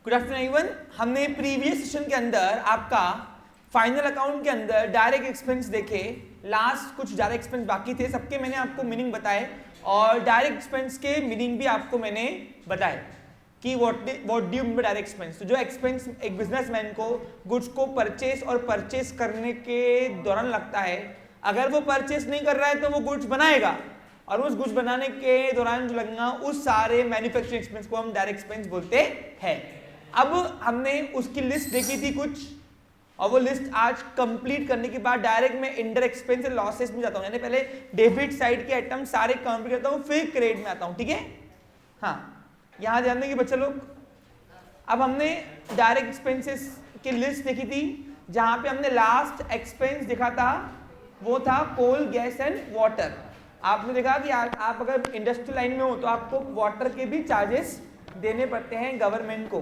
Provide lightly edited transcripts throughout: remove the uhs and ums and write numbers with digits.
Good afternoon everyone. हमने previous session के अंदर आपका फाइनल अकाउंट के अंदर डायरेक्ट एक्सपेंस देखे, लास्ट कुछ डायरेक्ट एक्सपेंस बाकी थे, सबके मैंने आपको मीनिंग बताए और डायरेक्ट एक्सपेंस के मीनिंग भी आपको मैंने बताए कि what do you mean by direct expense. तो जो एक्सपेंस एक बिजनेसमैन को गुड्स को परचेस और परचेस करने के दौरान लगता है, अगर वो परचेस नहीं कर रहा है तो वो गुड्स बनाएगा और उस गुड्स बनाने के दौरान जो लगना उस सारे मैन्युफैक्चरिंग एक्सपेंस को हम डायरेक्ट एक्सपेंस बोलते हैं। अब हमने उसकी लिस्ट देखी थी कुछ और वो लिस्ट आज कंप्लीट करने के बाद डायरेक्ट मैं इनडायरेक्ट एक्सपेंस लॉसेस में जाता हूं, यानी पहले डेबिट साइड के आइटम सारे कंप्लीट करता हूं फिर क्रेडिट में आता हूं, ठीक है। हाँ, यहां ध्यान देंगे बच्चे लोग। अब हमने डायरेक्ट एक्सपेंसेस की लिस्ट देखी थी, जहां पे हमने लास्ट एक्सपेंस देखा था वो था कोल, गैस एंड वाटर। आपने देखा कि आप अगर इंडस्ट्रियल लाइन में हो तो आपको वाटर के भी चार्जेस देने पड़ते हैं गवर्नमेंट को,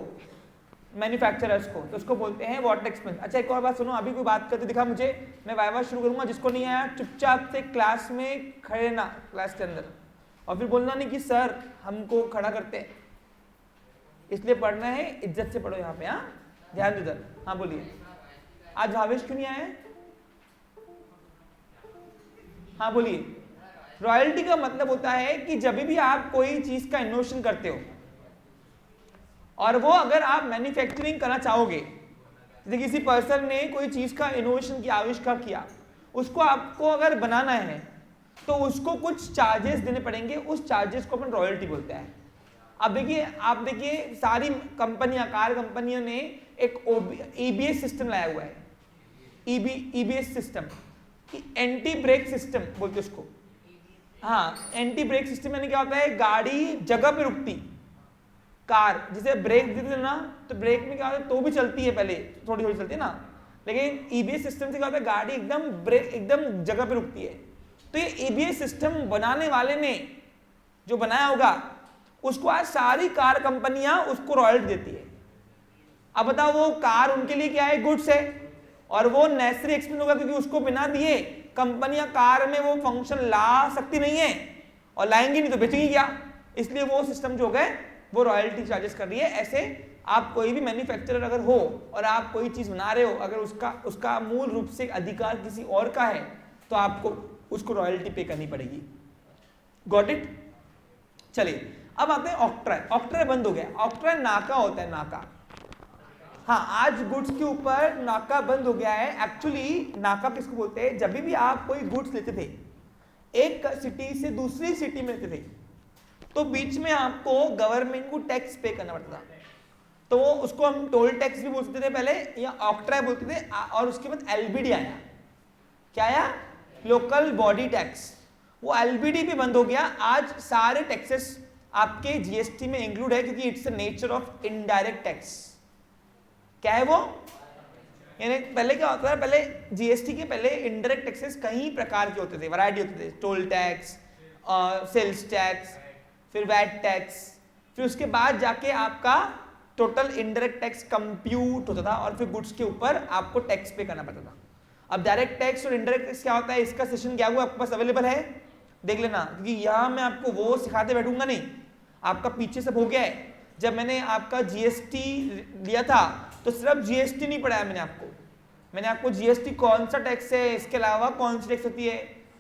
मैन्युफैक्चरर्स को, तो उसको बोलते हैं वाटर एक्सपेंस। अच्छा, एक और बात सुनो, अभी कोई बात करते दिखा मुझे, मैं वाइवा शुरू करूंगा, जिसको नहीं आया चुपचाप से क्लास में खड़े ना, क्लास के अंदर, और फिर बोलना नहीं कि सर हमको खड़ा करते हैं, इसलिए पढ़ना है, इज्जत से पढ़ो यहाँ पे। हाँ, ध्यान दो। हाँ बोलिए, आज भावेश क्यों नहीं आया? हाँ बोलिए। रॉयल्टी का मतलब होता है कि जब भी आप कोई चीज का इनोवेशन करते हो और वो अगर आप मैन्युफैक्चरिंग करना चाहोगे, जैसे किसी पर्सन ने कोई चीज का इनोवेशन किया, आविष्कार किया, उसको आपको अगर बनाना है तो उसको कुछ चार्जेस देने पड़ेंगे, उस चार्जेस को अपन रॉयल्टी बोलते हैं। अब देखिए, आप देखिए सारी कंपनियां, कार कंपनियों ने एक ईबीएस सिस्टम लाया हुआ है, EBS system, anti brake system बोलते उसको। हाँ, एंटी ब्रेक सिस्टम यानी क्या होता है, गाड़ी जगह पे रुकती, कार जिसे ब्रेक देते ना तो ब्रेक में क्या होता है, तो भी चलती है, पहले थोड़ी थोड़ी चलती है ना, लेकिन ईबीएस सिस्टम से क्या होता है, गाड़ी एकदम जगह पे रुकती है। तो ये ईबीएस सिस्टम बनाने वाले ने जो बनाया होगा उसको आज सारी कार कंपनियां उसको रॉयल्टी देती है। अब बताओ, वो कार उनके लिए क्या है, गुड्स है, और वो नेसेसरी एक्सपेंस होगा, क्योंकि उसको बिना दिए कंपनियां कार में वो फंक्शन ला सकती नहीं है, और लाएंगी नहीं तो बेचेंगी क्या, इसलिए वो सिस्टम जो है वो रॉयल्टी चार्जेस कर रही है। ऐसे आप कोई भी मैन्युफैक्चरर अगर हो और आप कोई चीज बना रहे हो, अगर उसका मूल रूप से अधिकार किसी और का है तो आपको उसको रॉयल्टी पे करनी पड़ेगी। Got it? चलिए अब आते हैं ऑक्ट्रा। ऑक्ट्रा बंद हो गया, ऑक्ट्रा नाका होता है, नाका। हाँ, आज गुड्स के ऊपर नाका बंद हो गया है। एक्चुअली नाका किसको बोलते हैं, जब भी आप कोई गुड्स लेते थे, एक सिटी से दूसरी सिटी में लेते थे, तो बीच में आपको गवर्नमेंट को टैक्स पे करना पड़ता था, तो उसको हम टोल टैक्स भी बोलते थे पहले, या ऑक्ट्रा बोलते थे, और उसके बाद एलबीडी आया। क्या आया? Local body tax. वो एलबीडी भी बंद हो गया। आज सारे टैक्सेस आपके जीएसटी में इंक्लूड है, क्योंकि it's the nature of indirect tax. क्या है वो? यानी पहले क्या होता था, पहले जीएसटी के पहले इनडायरेक्ट टैक्सेस कई प्रकार के होते थे, वैरायटी होते थे, टोल टैक्स, सेल्स टैक्स, फिर वैट टैक्स, फिर उसके बाद जाके आपका टोटल इनडायरेक्ट टैक्स कंप्यूट होता था और फिर गुड्स के ऊपर आपको टैक्स पे करना पड़ता था। अब डायरेक्ट टैक्स और इनडायरेक्ट टैक्स क्या होता है, इसका सेशन क्या हुआ आपके पास अवेलेबल है, देख लेना, क्योंकि यहाँ मैं आपको वो सिखाते बैठूंगा नहीं, आपका पीछे सब हो गया है। जब मैंने आपका जीएसटी लिया था तो सिर्फ जीएसटी नहीं पढ़ाया मैंने आपको जीएसटी कौन सा टैक्स है, इसके अलावा कौन सी टैक्स होती है,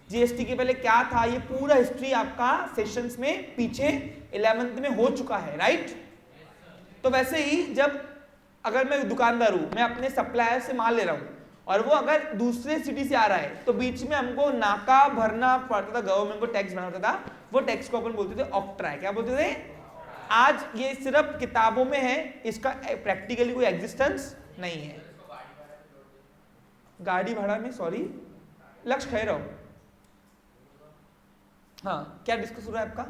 जीएसटी के पहले क्या था, ये पूरा हिस्ट्री आपका सेशंस में पीछे 11th में हो चुका है, राइट। तो वैसे ही जब अगर मैं दुकानदार हूं, मैं अपने सप्लायर से माल ले रहा हूं और वो अगर दूसरे सिटी से आ रहा है, तो बीच में हमको नाका भरना पड़ता था, गवर्नमेंट को टैक्स भरना पड़ता था, वो टैक्स को अपन बोलते थे ऑक्ट्रा। क्या बोलते थे? आज ये सिर्फ किताबों में है, इसका प्रैक्टिकली कोई एग्जिस्टेंस नहीं है। गाड़ी भाड़ा में, सॉरी लक्ष्य खड़े रहो। हाँ, क्या डिस्कस हो रहा है आपका?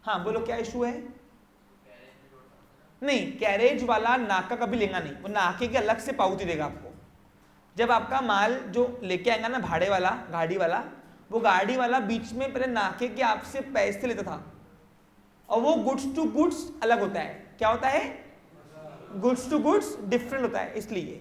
हाँ बोलो, क्या इशू है? नहीं, कैरेज वाला नाका कभी लेगा नहीं, वो नाके के अलग से पावती देगा आपको। जब आपका माल जो लेके आएगा ना, भाड़े वाला, गाड़ी वाला, वो गाड़ी वाला बीच में पहले नाके के आपसे पैसे लेता था, और वो गुड्स टू गुड्स अलग होता है। क्या होता है? गुड्स टू गुड्स डिफरेंट होता है, इसलिए।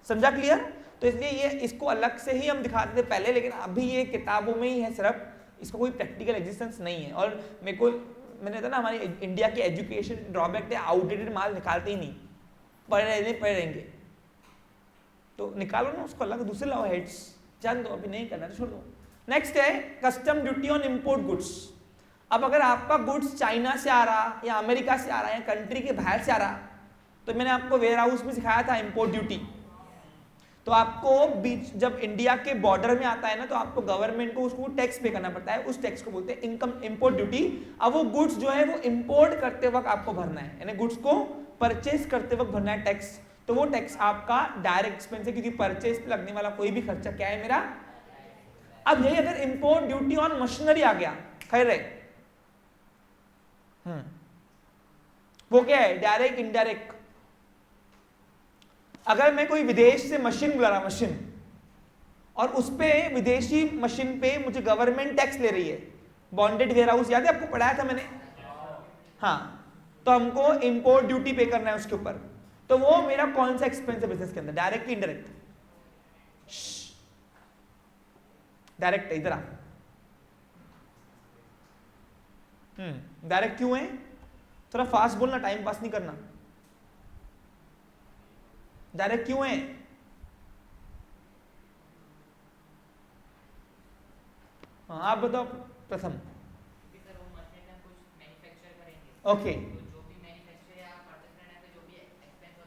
समझा? क्लियर? तो इसलिए ये इसको अलग से ही हम दिखाते थे पहले, लेकिन अभी ये किताबों में ही है सिर्फ, इसका कोई प्रैक्टिकल एग्जिस्टेंस नहीं है। और मैंने कहा ना, हमारी इंडिया की एजुकेशन ड्रॉबैक है, आउटडेटेड माल निकालते ही नहीं, पढ़े रहेंगे। तो निकालो ना उसको, अलग दूसरे लाओ हेड्स, जान दो, अभी नहीं करना तो छोड़ दो। नेक्स्ट है custom duty on import goods. अब अगर आपका गुड्स चाइना से आ रहा या अमेरिका से आ रहा है, कंट्री के बाहर से आ रहा, तो मैंने आपको वेयर हाउस में सिखाया था इंपोर्ट ड्यूटी। तो आपको बीच जब इंडिया के बॉर्डर में आता है ना, तो आपको गवर्नमेंट को उसको टैक्स पे करना पड़ता है, उस टैक्स को बोलते हैं इनकम इंपोर्ट ड्यूटी। अब वो गुड्स जो है वो इंपोर्ट करते वक्त आपको भरना है, यानी गुड्स को परचेज करते वक्त भरना है टैक्स। तो वो टैक्स आपका डायरेक्ट एक्सपेंस है, क्योंकि परचेज पे लगने वाला कोई भी खर्चा क्या है, मेरा। अब यही अगर इंपोर्ट ड्यूटी ऑन मशीनरी आ गया, खैर है, वो क्या है, डायरेक्ट इनडायरेक्ट। अगर मैं कोई विदेश से मशीन बुला रहा, मशीन, और उस पे विदेशी मशीन पे मुझे गवर्नमेंट टैक्स ले रही है, बॉन्डेड वेयर हाउस, याद है आपको, पढ़ाया था मैंने, हाँ, तो हमको इंपोर्ट ड्यूटी पे करना है उसके ऊपर। तो वो मेरा कौन सा एक्सपेंस है बिजनेस के अंदर, डायरेक्ट की इनडायरेक्ट? डायरेक्ट है, इधर आ। डायरेक्ट क्यों है? थोड़ा फास्ट बोलना, टाइम पास नहीं करना। डायरेक्ट क्यों है? हाँ, आप बताओ प्रथम। ओके,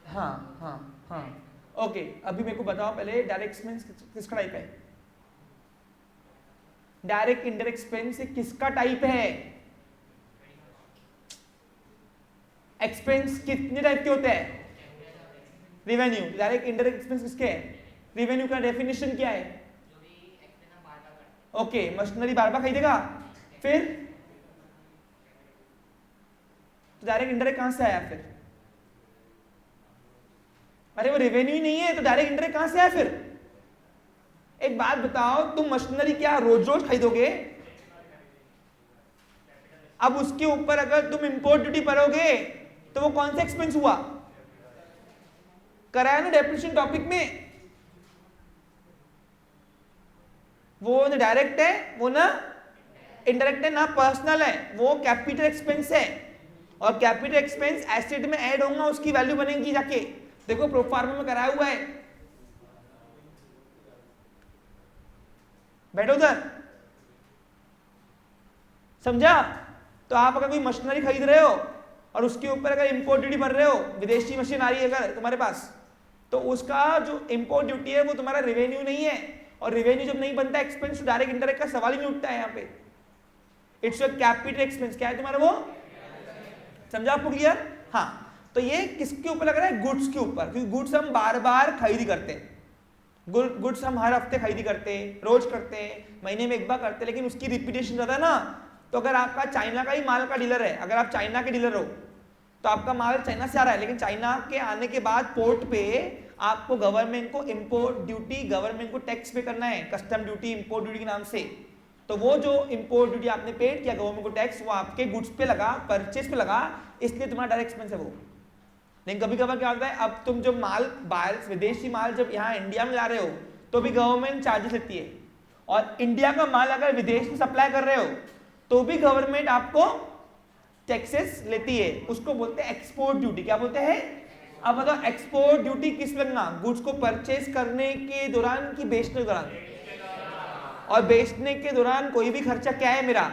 हाँ हाँ हाँ, ओके। अभी मेरे को बताओ पहले, डायरेक्ट एक्सपेंस किसका टाइप है? डायरेक्ट इनडायरेक्ट एक्सपेंस किसका टाइप है? एक्सपेंस कितने टाइप के होते हैं? रेवेन्यू। डायरेक्ट इनडायरेक्ट एक्सपेंस किसके है? रेवेन्यू का डेफिनेशन क्या है? ओके, मशीनरी बार बार खरीदेगा, फिर डायरेक्ट इनडायरेक्ट कहां से आया फिर? अरे वो रेवेन्यू ही नहीं है, तो डायरेक्ट इनडायरेक्ट कहां से आया फिर? एक बात बताओ, तुम मशीनरी क्या रोज रोज खरीदोगे? अब उसके ऊपर अगर तुम इंपोर्ट ड्यूटी भरोगे तो वो कौन सा एक्सपेंस हुआ? कराया ना डेप्रिसिएशन टॉपिक में। वो ना डायरेक्ट है, वो ना इनडायरेक्ट है, ना पर्सनल है, वो कैपिटल एक्सपेंस है। और कैपिटल एक्सपेंस एसेट में ऐड होगा, उसकी वैल्यू बनेगी जाके। देखो प्रोफार्मा में कराया हुआ है, बैठो उधर, समझा? तो आप अगर कोई मशीनरी खरीद रहे हो और उसके ऊपर अगर इंपोर्ट ड्यूटी भर रहे हो, विदेशी मशीन आ रही है अगर तुम्हारे पास, तो उसका जो इंपोर्ट ड्यूटी है वो तुम्हारा रेवेन्यू नहीं है। और रेवेन्यू जब नहीं बनता एक्सपेंस, तो डायरेक्ट इंडायरेक्ट का सवाल ही नहीं उठता है यहाँ पे। It's a capital expense. क्या है तुम्हारा वो? समझा आपको? क्लियर? हाँ। तो ये किसके ऊपर लग रहा है? गुड्स के ऊपर, क्योंकि गुड्स हम बार बार खरीदी करते हैं। गुड्स हम हर हफ्ते खरीदी करते हैं, रोज करते हैं, महीने में एक बार करते हैं, लेकिन उसकी रिपीटेशन रहता है ना। तो अगर आपका चाइना का ही माल का डीलर है, अगर आप चाइना के डीलर हो, तो आपका माल चाइना से आ रहा है, लेकिन चाइना के आने के बाद पोर्ट पे आपको गवर्नमेंट को इंपोर्ट ड्यूटी, गवर्नमेंट को टैक्स पे करना है, कस्टम ड्यूटी, इंपोर्ट ड्यूटी के नाम से। तो वो जो इंपोर्ट ड्यूटी आपने पेड किया गवर्नमेंट को टैक्स, वो आपके गुड्स पे लगा, परचेज पे लगा, इसलिए तुम्हारा डायरेक्ट एक्सपेंस है वो। लेकिन कभी कभार क्या होता है, अब तुम जब माल बाहर विदेशी माल जब यहाँ इंडिया में ला रहे हो, तो भी गवर्नमेंट चार्जेस लेती है। और इंडिया का माल अगर विदेश में सप्लाई कर रहे हो, तो भी गवर्नमेंट आपको टैक्सेस लेती है। उसको बोलते हैं एक्सपोर्ट ड्यूटी। क्या बोलते हैं? अब बताओ, एक्सपोर्ट ड्यूटी किस लगना? गुड्स को परचेज करने के दौरान कि बेचने के दौरान? और बेचने के दौरान कोई भी खर्चा क्या है मेरा?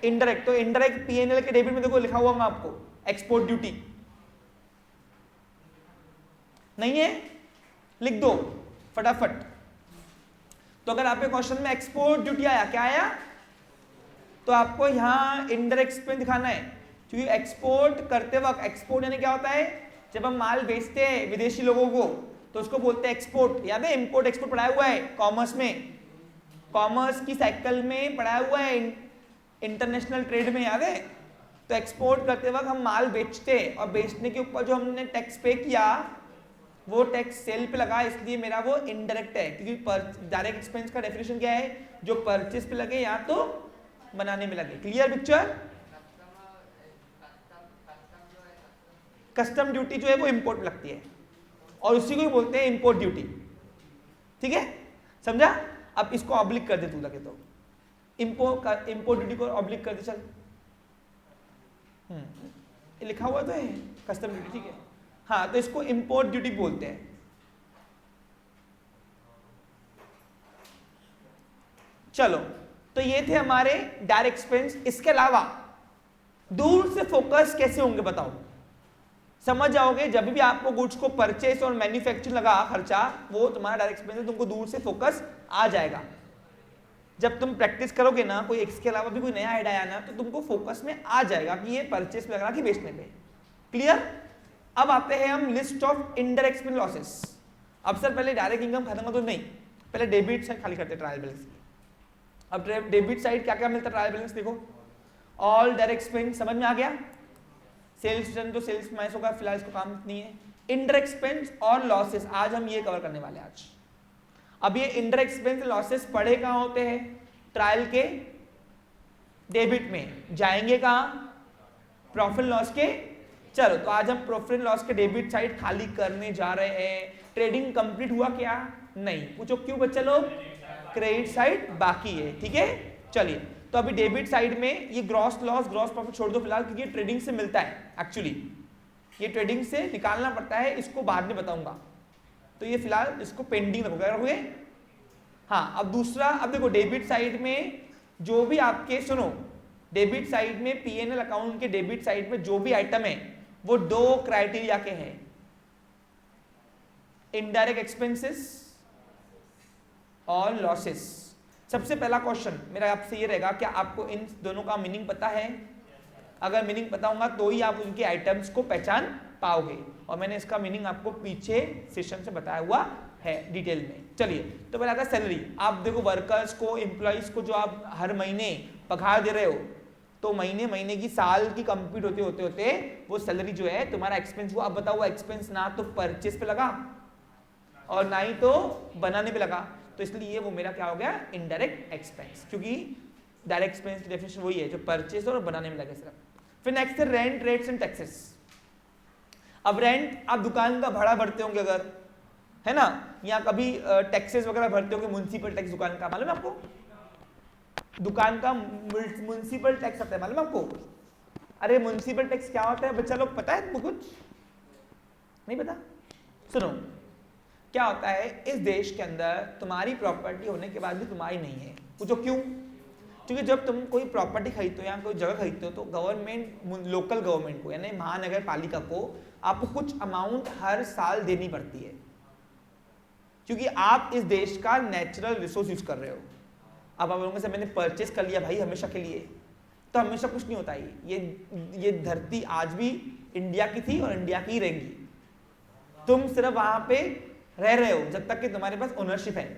इनडायरेक्ट। तो इनडायरेक्ट पीएनएल के डेबिट में देखो लिखा हुआ आपको एक्सपोर्ट ड्यूटी। नहीं है? लिख दो फटाफट। तो अगर आपके क्वेश्चन में एक्सपोर्ट ड्यूटी आया, क्या आया? तो आपको यहाँ इनडायरेक्ट एक्सपेंस दिखाना है, क्योंकि एक्सपोर्ट करते वक्त, एक्सपोर्ट यानी क्या होता है? जब हम माल बेचते हैं विदेशी लोगों को, तो उसको बोलते हैं एक्सपोर्ट। याद है इंपोर्ट एक्सपोर्ट पढ़ाया हुआ है कॉमर्स में, कॉमर्स की साइकिल में पढ़ाया हुआ है, इंटरनेशनल ट्रेड में, याद है? तो एक्सपोर्ट करते वक्त हम माल बेचते हैं, और बेचने के ऊपर जो हमने टैक्स पे किया, वो टैक्स सेल पे लगा, इसलिए मेरा वो इनडायरेक्ट है। क्योंकि डायरेक्ट एक्सपेंस का डेफिनेशन क्या है? जो परचेज पे लगे या तो बनाने में लगे। Clear picture? कस्टम ड्यूटी जो है वो इंपोर्ट लगती है, और उसी को ही बोलते हैं इंपोर्ट ड्यूटी। ठीक है, समझा? अब इसको ऑब्लिक कर दे तू लगे तो, इम्पोर्ट ड्यूटी को ऑब्लिक कर दे चल। लिखा हुआ तो है कस्टम ड्यूटी, ठीक है। हाँ, तो इसको इम्पोर्ट ड्यूटी बोलते हैं। चलो, तो ये थे हमारे डायरेक्ट एक्सपेंस। इसके अलावा दूर से फोकस कैसे होंगे बताओ? समझ जाओगे जब भी आपको गुड्स को परचेस और मैन्युफैक्चरिंग लगा खर्चा, वो तुम्हारा डायरेक्ट एक्सपेंस है, तुमको दूर से फोकस आ जाएगा। जब तुम प्रैक्टिस करोगे ना, कोई इसके अलावा भी कोई नया आइडिया आया ना, तो तुमको फोकस में आ जाएगा कि ये परचेस में लग रहा कि बेचने पे। क्लियर? अब आते हैं हम list of indirect expense losses. अब सर पहले डायरेक्ट इनकम खत्म तो नहीं, पहले डेबिट साइड खाली करते ट्रायल बैलेंस। अब डेबिट साइड क्या क्या मिलता है ट्रायल बैलेंस देखो। ऑल डायरेक्ट एक्सपेंस समझ में आ गया। सेल्स रिटर्न तो सेल्स माइनस होगा, फिलहाल इसको काम नहीं है। इनडायरेक्ट एक्सपेंस और लॉसेस आज हम ये कवर करने वाले हैं आज। अब ये इनडायरेक्ट एक्सपेंस लॉसेस पढ़े कहां होते हैं? ट्रायल के डेबिट में। जाएंगे कहां? प्रॉफिट लॉस के। चलो, तो आज हम प्रॉफिट लॉस के डेबिट साइड खाली करने जा रहे हैं। ट्रेडिंग कंप्लीट हुआ क्या? नहीं। पूछो क्यों बच्चे लोग? क्रेडिट साइड बाकी है, ठीक है। चलिए, तो अभी डेबिट साइड में ये ग्रॉस लॉस ग्रॉस प्रॉफिट छोड़ दो फिलहाल, क्योंकि ट्रेडिंग से मिलता है। एक्चुअली ये ट्रेडिंग से निकालना पड़ता है, इसको बाद में बताऊंगा। तो ये फिलहाल इसको पेंडिंग रखोगे। हाँ, अब दूसरा, अब देखो डेबिट साइड में जो भी आपके, सुनो, डेबिट साइड में P&L अकाउंट के डेबिट साइड में जो भी आइटम है वो दो क्राइटेरिया के हैं, इनडायरेक्ट एक्सपेंसेस और लॉसेस। सबसे पहला क्वेश्चन मेरा आपसे ये रहेगा, क्या आपको इन दोनों का मीनिंग पता है? अगर मीनिंग पता होगा तो ही आप उनके आइटम्स को पहचान पाओगे, और मैंने इसका मीनिंग आपको पीछे सेशन से बताया हुआ है डिटेल में। चलिए, तो पहले आता है सैलरी। आप देखो वर्कर्स को, एम्प्लॉइज को जो आप हर महीने पगार दे रहे हो, तो महीने की साल की कंप्लीट होते वो सैलरी जो है तुम्हारा एक्सपेंस, वो आप बताओ एक्सपेंस ना तो परचेस पे लगा और ना ही तो बनाने पे लगा, तो इसलिए वो मेरा क्या हो गया? इनडायरेक्ट एक्सपेंस, क्योंकि डायरेक्ट एक्सपेंस की डेफिनेशन वही है जो परचेस और बनाने में लगे सिर्फ। फिर नेक्स्ट है रेंट, रेट्स एंड टैक्सेस। अब रेंट, आप दुकान का भाड़ा भरते होंगे अगर, है ना, या कभी टैक्सेस वगैरह भरते होंगे, म्युनिसिपल टैक्स दुकान का, मालूम है आपको? दुकान का म्युनिसिपल टैक्स आता है, मालूम है आपको? अरे म्युनिसिपल टैक्स क्या होता है बच्चा लोग, पता है तुमको? कुछ नहीं पता? सुनो, क्या होता है, इस देश के अंदर तुम्हारी प्रॉपर्टी होने के बाद भी तुम्हारी नहीं है। पूछो क्यों? क्योंकि जब तुम कोई प्रॉपर्टी खरीदते हो या कोई जगह खरीदते हो, तो गवर्नमेंट, लोकल गवर्नमेंट को यानी महानगर पालिका को आपको कुछ अमाउंट हर साल देनी पड़ती है, क्योंकि आप इस देश का नेचुरल रिसोर्स यूज कर रहे हो। अब आप लोगों से मैंने परचेस कर लिया भाई हमेशा के लिए, तो हमेशा कुछ नहीं होता है। ये धरती आज भी इंडिया की थी और इंडिया की ही रहेगी। तुम सिर्फ वहां पे रह रहे हो जब तक कि तुम्हारे पास ओनरशिप है,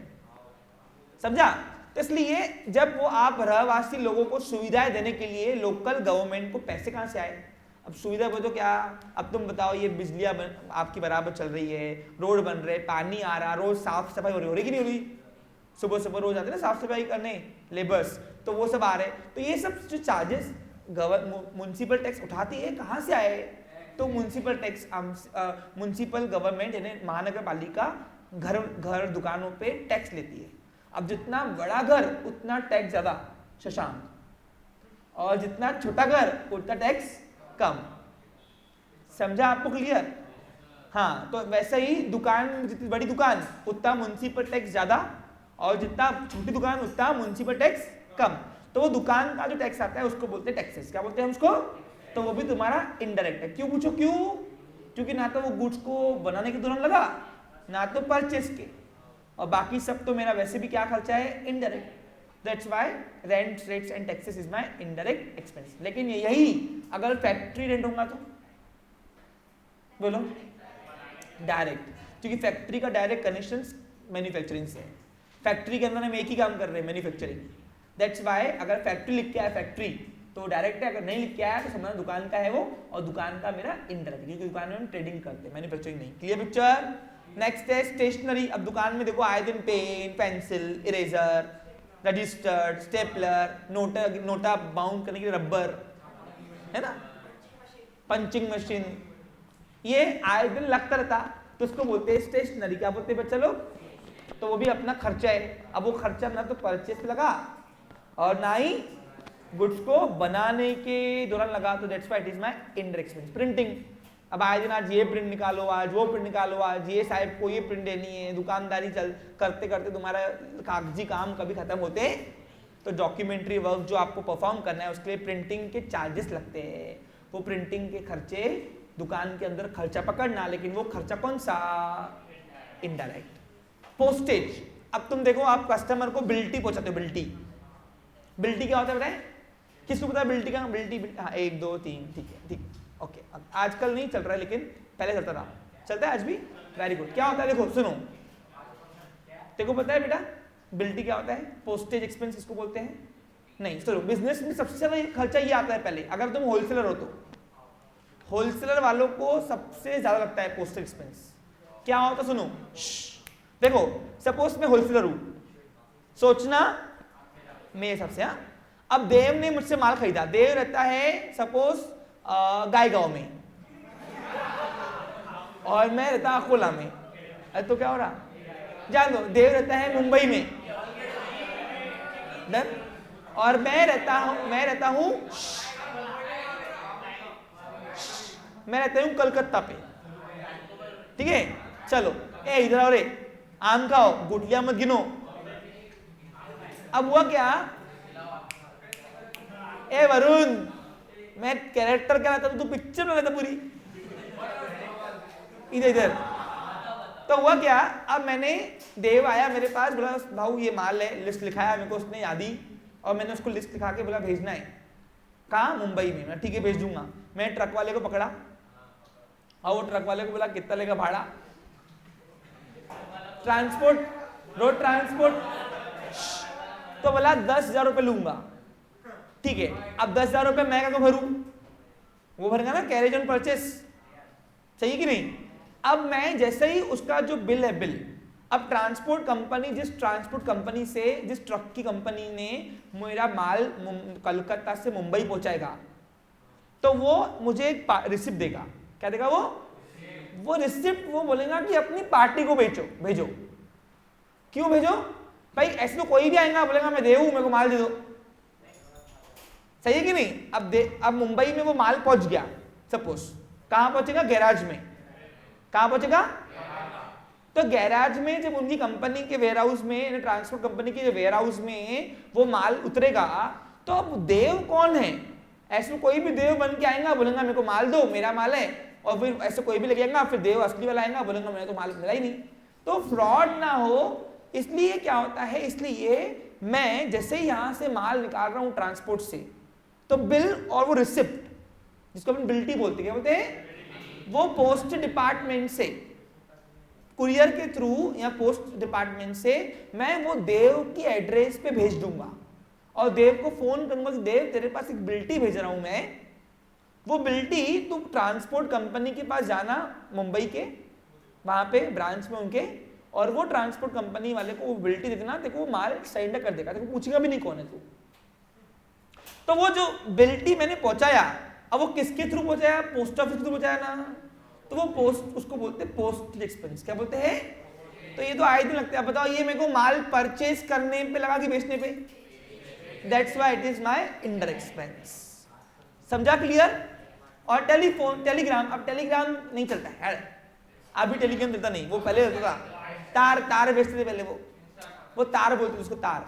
समझा? तो इसलिए जब वो आप रहवासी लोगों को सुविधाएं देने के लिए लोकल गवर्नमेंट को पैसे कहां से आए? अब सुविधा बोलो क्या? अब तुम बताओ, ये बिजलियां आपकी बराबर चल रही है, रोड बन रहे, पानी आ रहा, रोज साफ सफाई हो रही कि नहीं हो रही? सुबह सुबह रोज आते ना साफ सफाई करने लेबर्स, तो वो सब आ रहे। तो ये सब जो चार्जेस म्युनिसिपल टैक्स उठाती है, कहाँ से आए? तो म्युनिसिपल टैक्स, म्युनिसिपल गवर्नमेंट यानी महानगर पालिका घर दुकानों पे टैक्स लेती है। अब जितना बड़ा घर उतना टैक्स ज्यादा, शशांक, और जितना छोटा घर उतना टैक्स कम। समझा आपको? क्लियर? हाँ, तो वैसे ही दुकान, जितनी बड़ी दुकान उतना म्युनिसिपल टैक्स ज्यादा, और जितना छोटी दुकान उतना म्युनिसिपल टैक्स कम। तो वो दुकान का जो टैक्स आता है उसको बोलते हैं टैक्सेस। क्या बोलते हैं उसको? तो वो भी तुम्हारा इनडायरेक्ट है। क्यों? पूछो क्यों? क्योंकि ना तो वो गुड्स को बनाने के दौरान लगा, ना तो परचेस के, और बाकी सब तो मेरा वैसे भी क्या खर्चा है? Indirect. That's why rent, rates and taxes is my indirect expense. लेकिन यही अगर फैक्ट्री रेंट होगा तो बोलो डायरेक्ट, क्योंकि फैक्ट्री का डायरेक्ट कनेक्शन मैन्युफैक्चरिंग से है। फैक्ट्री के अंदर हम एक ही काम कर रहे हैं, मैन्युफैक्चरिंग। दैट्स व्हाई अगर फैक्ट्री लिख के आया फैक्ट्री तो डायरेक्ट है, अगर नहीं लिख के आया तो समझना दुकान का है वो, और दुकान का मेरा इनडायरेक्ट, क्योंकि दुकान में हम ट्रेडिंग करते हैं, मैन्युफैक्चरिंग नहीं। Clear picture? नेक्स्ट है स्टेशनरी। अब दुकान में देखो आए दिन pen, pencil, eraser, register, stapler, नोटा बाउंड करने के लिए रबर, है ना, पंचिंग मशीन, ये आए दिन लगता रहता, तो उसको बोलते हैं स्टेशनरी। क्या बोलते हैं बच्चा लोग? तो वो भी अपना खर्चा है। अब वो खर्चा ना तो परचेस पे लगा और ना ही गुड्स को बनाने के दौरान लगा, तो that's why it is my indirect expense. Printing, अब आए दिन आज ये प्रिंट निकालो, आज वो प्रिंट निकालो, आज ये साहब को ये प्रिंट देनी है, दुकानदारी चल करते करते तुम्हारा कागजी काम कभी खत्म होते, तो डॉक्यूमेंट्री वर्क जो आपको परफॉर्म करना है उसके लिए प्रिंटिंग के चार्जेस लगते हैं। वो प्रिंटिंग के खर्चे दुकान के अंदर खर्चा पकड़ना, लेकिन वो खर्चा कौन सा? इनडायरेक्ट। पोस्टेज, अब तुम देखो आप कस्टमर को बिल्टी पहुंचाते हो। बिल्टी क्या होता है बताएं? किसको पता है बिल्टी का? बिल्टी, हाँ 1 2 3, ठीक है, ठीक, ओके। आजकल नहीं चल रहा है लेकिन पहले चलता था, चलता है आज भी, वेरी गुड। क्या होता है देखो, सुनो, देखो पता है बेटा बिल्टी क्या होता है? पोस्टेज एक्सपेंस इसको बोलते हैं। नहीं सुनो, बिजनेस में सबसे ज्यादा खर्चा ये आता है पहले, अगर तुम होलसेलर हो तो होलसेलर वालों को सबसे ज्यादा लगता है पोस्टेज एक्सपेंस। क्या होता सुनो, देखो सपोज मैं होलसेलर हूं, सोचना मेरे हिसाब से, हाँ, अब देव ने मुझसे माल खरीदा, देव रहता है सपोज गायगांव में और मैं रहता अकोला में, तो क्या हो रहा जान दो, देव रहता है मुंबई में, डन, और मैं रहता हूं कलकत्ता पे, ठीक है। चलो ए इधर आओ रे, आम खाओ, गुठलियां मत गिनो। अब हुआ क्या, ए वरुण मैं कैरेक्टर क्या रहता, तू पिक्चर में रहता पूरी, इधर। तो हुआ क्या, अब मैंने, देव आया मेरे पास, बोला भाऊ ये माल है, लिस्ट लिखाया मेरे को उसने याद ही, और मैंने उसको लिस्ट लिखा के बोला भेजना है, कहाँ? मुंबई में। मैं ठीक है भेज दूंगा। मैं ट्रक वाले को पकड़ा और वो ट्रक वाले को बोला कितना लेगा भाड़ा, ट्रांसपोर्ट, रोड ट्रांसपोर्ट, तो बोला 10,000 रुपये लूंगा। ठीक है, अब 10,000 रुपये मैं क्या भरूं? वो भरेगा ना, कैरेज ऑन परचेस, सही कि नहीं? अब मैं जैसे ही उसका जो बिल है, बिल, अब ट्रांसपोर्ट कंपनी, जिस ट्रांसपोर्ट कंपनी से, जिस ट्रक की कंपनी ने मेरा माल कलकत्ता से मुंबई पहुंचाएगा, तो वो मुझे एक रिसिप्ट देगा। क्या देगा वो रिसिप्ट वो बोलेगा कि अपनी पार्टी को भेजो। क्यों भेजो भाई? ऐसे तो कोई भी आएगा बोलेगा मैं देव हूं, मेरे को माल दे दो, सही है कि नहीं? अब मुंबई में वो माल पहुंच गया, सपोज कहां पहुंचेगा? गैराज में। कहां पहुंचेगा? तो गैराज में जब उनकी कंपनी के वेयर हाउस में, ट्रांसपोर्ट कंपनी के वेयर हाउस में वो माल उतरेगा, तो अब देव कौन है? ऐसे कोई भी देव बन के आएगा, बोलेगा मेरे को माल दो, मेरा माल है, और फिर ऐसे कोई भी लेके आएगा, फिर देव असली वाला आएगा, बोलेगा मैंने तो माल मिला ही नहीं। तो फ्रॉड ना हो इसलिए क्या होता है, इसलिए मैं जैसे ही यहां से माल निकाल रहा हूं ट्रांसपोर्ट से, तो बिल और वो रिसिप्ट, जिसको अपन बिल्टी बोलते हैं, क्या बोलते हैं? वो पोस्ट डिपार्टमेंट से, कुरियर के थ्रू या पोस्ट डिपार्टमेंट से मैं वो देव की एड्रेस पे भेज दूंगा, और देव को फोन करूंगा कि देव तेरे पास एक बिल्टी भेज रहा हूं मैं, वो बिल्टी तू ट्रांसपोर्ट कंपनी के पास जाना, मुंबई के वहां पे ब्रांच में उनके, और वो ट्रांसपोर्ट कंपनी वाले को वो बिल्टी दे देना, देखो वो माल सेंड कर देगा, देखो पूछेगा भी नहीं कौन है तू। तो वो जो बिल्टी मैंने पहुंचाया, अब वो किसके थ्रू पहुंचाया? पोस्ट ऑफिस के थ्रू पहुंचाया ना, तो वो पोस्ट, उसको बोलते हैं पोस्ट एक्सपेंस। क्या बोलते हैं? तो ये तो आए दिन लगता है। बताओ ये मेरे को माल परचेज करने पे लगा कि बेचने पे? That's why it is my indirect expense. समझा? क्लियर? और टेलीफोन, टेलीग्राम, अब टेलीग्राम नहीं चलता है, अभी टेलीग्राम चलता नहीं, वो पहले होता था, तार बेचते थे पहले, वो तार बोलते थे उसको, तार,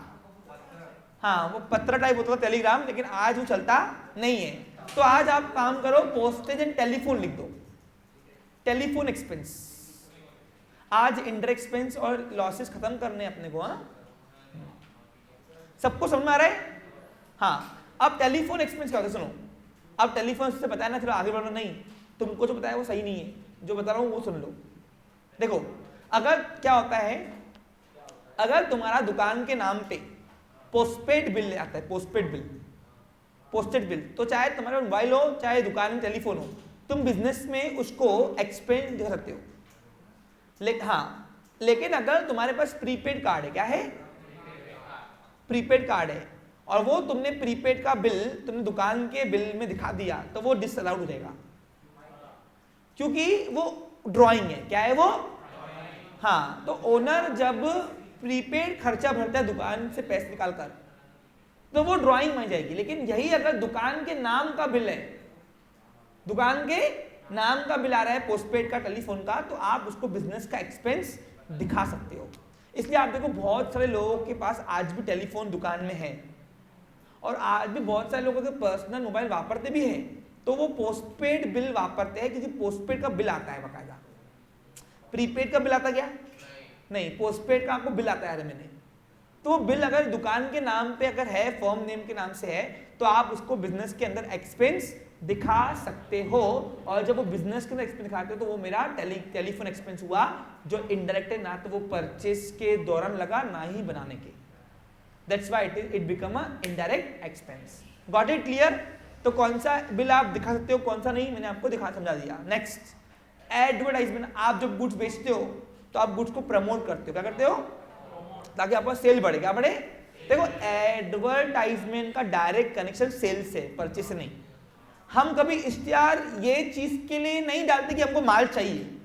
हाँ वो पत्र टाइप होता था टेलीग्राम, लेकिन आज वो चलता नहीं है। तो आज आप काम करो, पोस्टेज एंड टेलीफोन लिख दो, टेलीफोन एक्सपेंस। आज इनडायरेक्ट एक्सपेंस और लॉसेस खत्म करने अपने को, हाँ सबको समझ में आ रहा है? हाँ, अब टेलीफोन एक्सपेंस क्या होता है सुनो। अब टेलीफोन से बताया ना, चलो आगे बढ़ना नहीं, तुमको जो बताया वो सही नहीं है, जो बता रहा हूं वो सुन लो। देखो अगर क्या होता है, अगर तुम्हारा दुकान के नाम पे पोस्टपेड बिल आता है, पोस्टेड बिल, तो चाहे तुम्हारा मोबाइल हो चाहे दुकान में टेलीफोन हो, तुम बिजनेस में उसको एक्सपेंस कर सकते हो। लेकिन अगर तुम्हारे पास प्रीपेड कार्ड है, क्या है? प्रीपेड कार्ड है, और वो तुमने प्रीपेड का बिल तुमने दुकान के बिल में दिखा दिया, तो वो डिसअलाउड हो जाएगा, क्योंकि वो ड्राइंग है। क्या है वो? हाँ, तो ओनर जब प्रीपेड खर्चा भरता है दुकान से पैसे निकाल कर, तो वो ड्राइंग में जाएगी। लेकिन यही अगर दुकान के नाम का बिल है, दुकान के नाम का बिल आ रहा है पोस्टपेड का, टेलीफोन का, तो आप उसको बिजनेस का एक्सपेंस दिखा सकते हो। इसलिए आप देखो बहुत सारे लोगों के पास आज भी टेलीफोन दुकान में है, और आज भी बहुत सारे लोगों के पर्सनल मोबाइल वापरते भी हैं, तो वो पोस्टपेड बिल वापरते हैं, क्योंकि पोस्टपेड का बिल आता है बकायदा। प्रीपेड का बिल आता क्या? नहीं, पोस्टपेड का आपको बिल आता है मैंने। तो बिल अगर दुकान के नाम पे अगर है, फर्म नेम के नाम से है, तो आप उसको बिजनेस के अंदर एक्सपेंस दिखा सकते हो। और जब वो बिजनेस के अंदर एक्सपेंस दिखाते हो तो वो मेरा टेलीफोन एक्सपेंस हुआ, जो इनडायरेक्ट है, ना तो वो परचेस के दौरान लगा, ना ही बनाने के। That's why it become a indirect expense. Got it clear? तो कौन सा बिल आप दिखा सकते हो, कौन सा नहीं, मैंने आपको दिखा समझा दिया। Next, advertisement. आप जब गुड्स बेचते हो तो आप गुड्स को प्रमोट करते हो, क्या करते हो? ताकि आपका सेल बढ़े। क्या बढ़े? देखो, एडवर्टाइजमेंट का डायरेक्ट कनेक्शन सेल से, परचेस से नहीं। हम कभी इश्तिहार ये चीज के लिए नहीं डालते कि हमको माल चाहिए।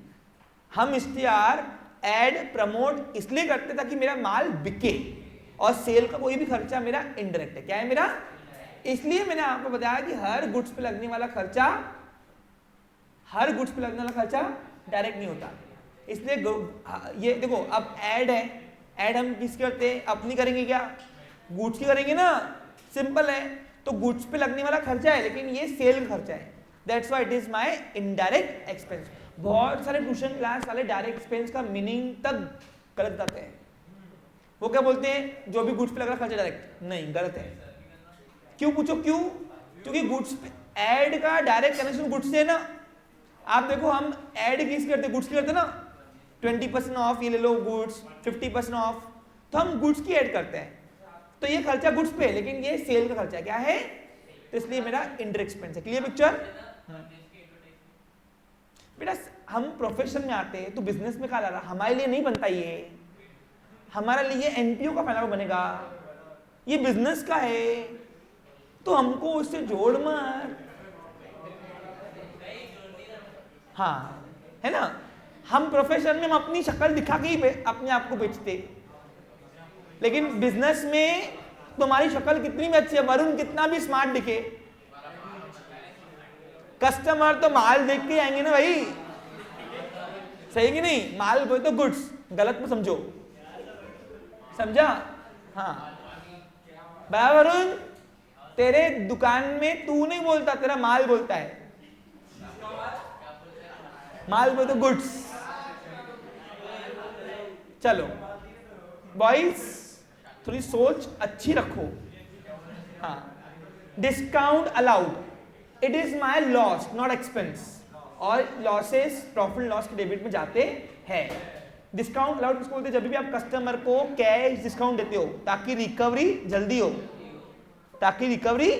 हम इश्तिहार एड प्रमोट इसलिए करते ताकि मेरा माल बिके, और सेल का कोई भी खर्चा मेरा इनडायरेक्ट है। क्या है मेरा? इसलिए मैंने आपको बताया कि हर गुड्स पे लगने वाला खर्चा, हर गुड्स पे लगने वाला खर्चा डायरेक्ट नहीं होता। इसलिए ये देखो, अब ऐड है, ऐड हम किसकी करते हैं? अपनी करेंगे क्या? गुड्स की करेंगे ना, सिंपल है। तो गुड्स पे लगने वाला खर्चा है, लेकिन ये सेल का खर्चा है। That's why it is my indirect expense. बहुत सारे ट्यूशन क्लास वाले डायरेक्ट एक्सपेंस का मीनिंग तक गलत बताते हैं। वो क्या बोलते हैं? जो भी गुड्स पे लग रहा खर्चा डायरेक्ट, नहीं, गलत है। क्यों पूछो क्यों? क्योंकि गुड्स पे ऐड का डायरेक्ट कनेक्शन गुड्स से है ना। आप देखो, हम ऐड किस करते? गुड्स की करते ना। 20% ऑफ, ये ले लो गुड्स, 50% ऑफ, तो हम गुड्स की ऐड करते हैं। तो ये खर्चा गुड्स पे, लेकिन ये सेल का खर्चा क्या है? तो इसलिए मेरा इंडायरेक्ट एक्सपेंस है। Clear picture? बेटा, हम प्रोफेशन में आते हैं तो बिजनेस में क्या ला रहा, हमारे लिए नहीं बनता ये। हमारे लिए एनपीओ का फायदा बनेगा, ये बिजनेस का है, तो हमको उससे जोड़ मत। हाँ, है ना? हम प्रोफेशन में हम अपनी शक्ल दिखा के ही अपने आप को बेचते, लेकिन बिजनेस में तुम्हारी शक्ल कितनी भी अच्छी है, वरुण कितना भी स्मार्ट दिखे, कस्टमर तो माल देख के आएंगे ना भाई। सही कि नहीं? माल बोले तो गुड्स, गलत मत समझो, समझा? हाँ भाई, वरुण तेरे दुकान में तू नहीं बोलता, तेरा माल बोलता है। माल बोले तो गुड्स। चलो बॉयज, थोड़ी सोच अच्छी रखो। हाँ, discount allowed, it is my loss not expense, और लॉसेस प्रॉफिट लॉस के डेबिट में जाते हैं। डिस्काउंट अलाउड किसको बोलते हैं? जब भी आप कस्टमर को कैश डिस्काउंट देते हो ताकि रिकवरी जल्दी हो, ताकि रिकवरी,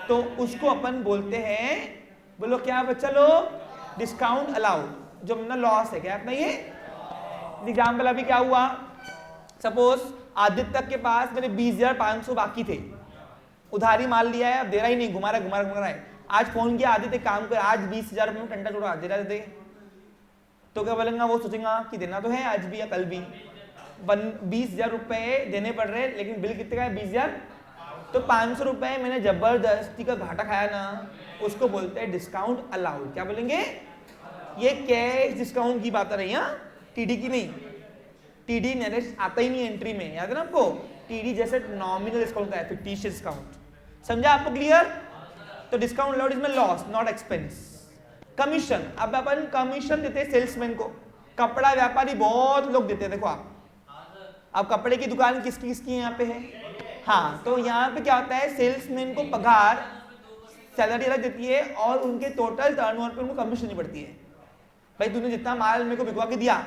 तो उसको अपन बोलते हैं, बोलो क्या बच्चा लोग? Discount allowed. जो अपना लॉस है, क्या अपना ये एग्जाम्पल अभी क्या हुआ? सपोज आदित्य के पास मेरे 20,500 बाकी थे, उधारी माल लिया है, अब दे रहा ही नहीं, घुमा रहा है। आज फोन किया, आदित्य काम कर, आज 20,000 रुपये में टंटा छोड़ा दे रहा दे, तो क्या बोलेंगे? वो सोचेंगे कि देना तो है आज भी या कल भी, 20,000 रुपये देने पड़ रहे, लेकिन बिल कितने का है? 20,000। तो 500 रुपये मैंने जबरदस्ती का घाटा खाया ना, उसको बोलते हैं डिस्काउंट अलाउड। क्या बोलेंगे? ये कैश डिस्काउंट की बात आ रही है, टीडी की नहीं। टीडी नेरेस्ट आता ही नहीं एंट्री में, याद है ना आपको? टीडी जैसे नॉमिनल डिस्काउंट है, फिक्टिशियस डिस्काउंट। समझा आपको? क्लियर? तो डिस्काउंट अलाउड इसमें लॉस नॉट एक्सपेंस। कमीशन, अब अपन कमीशन देते हैं सेल्समैन को। कपड़ा व्यापारी बहुत लोग देते हैं, देखो आप, अब कपड़े की दुकान किसकी किसकी यहाँ पे है? हाँ, तो यहाँ पे क्या होता है? सेल्समैन को पगार, सैलरी अलग देती है, और उनके टोटल टर्नओवर पे उनको कमीशन नहीं पड़ती है। भाई तूने जितना माल मेरे को बिकवा के दिया,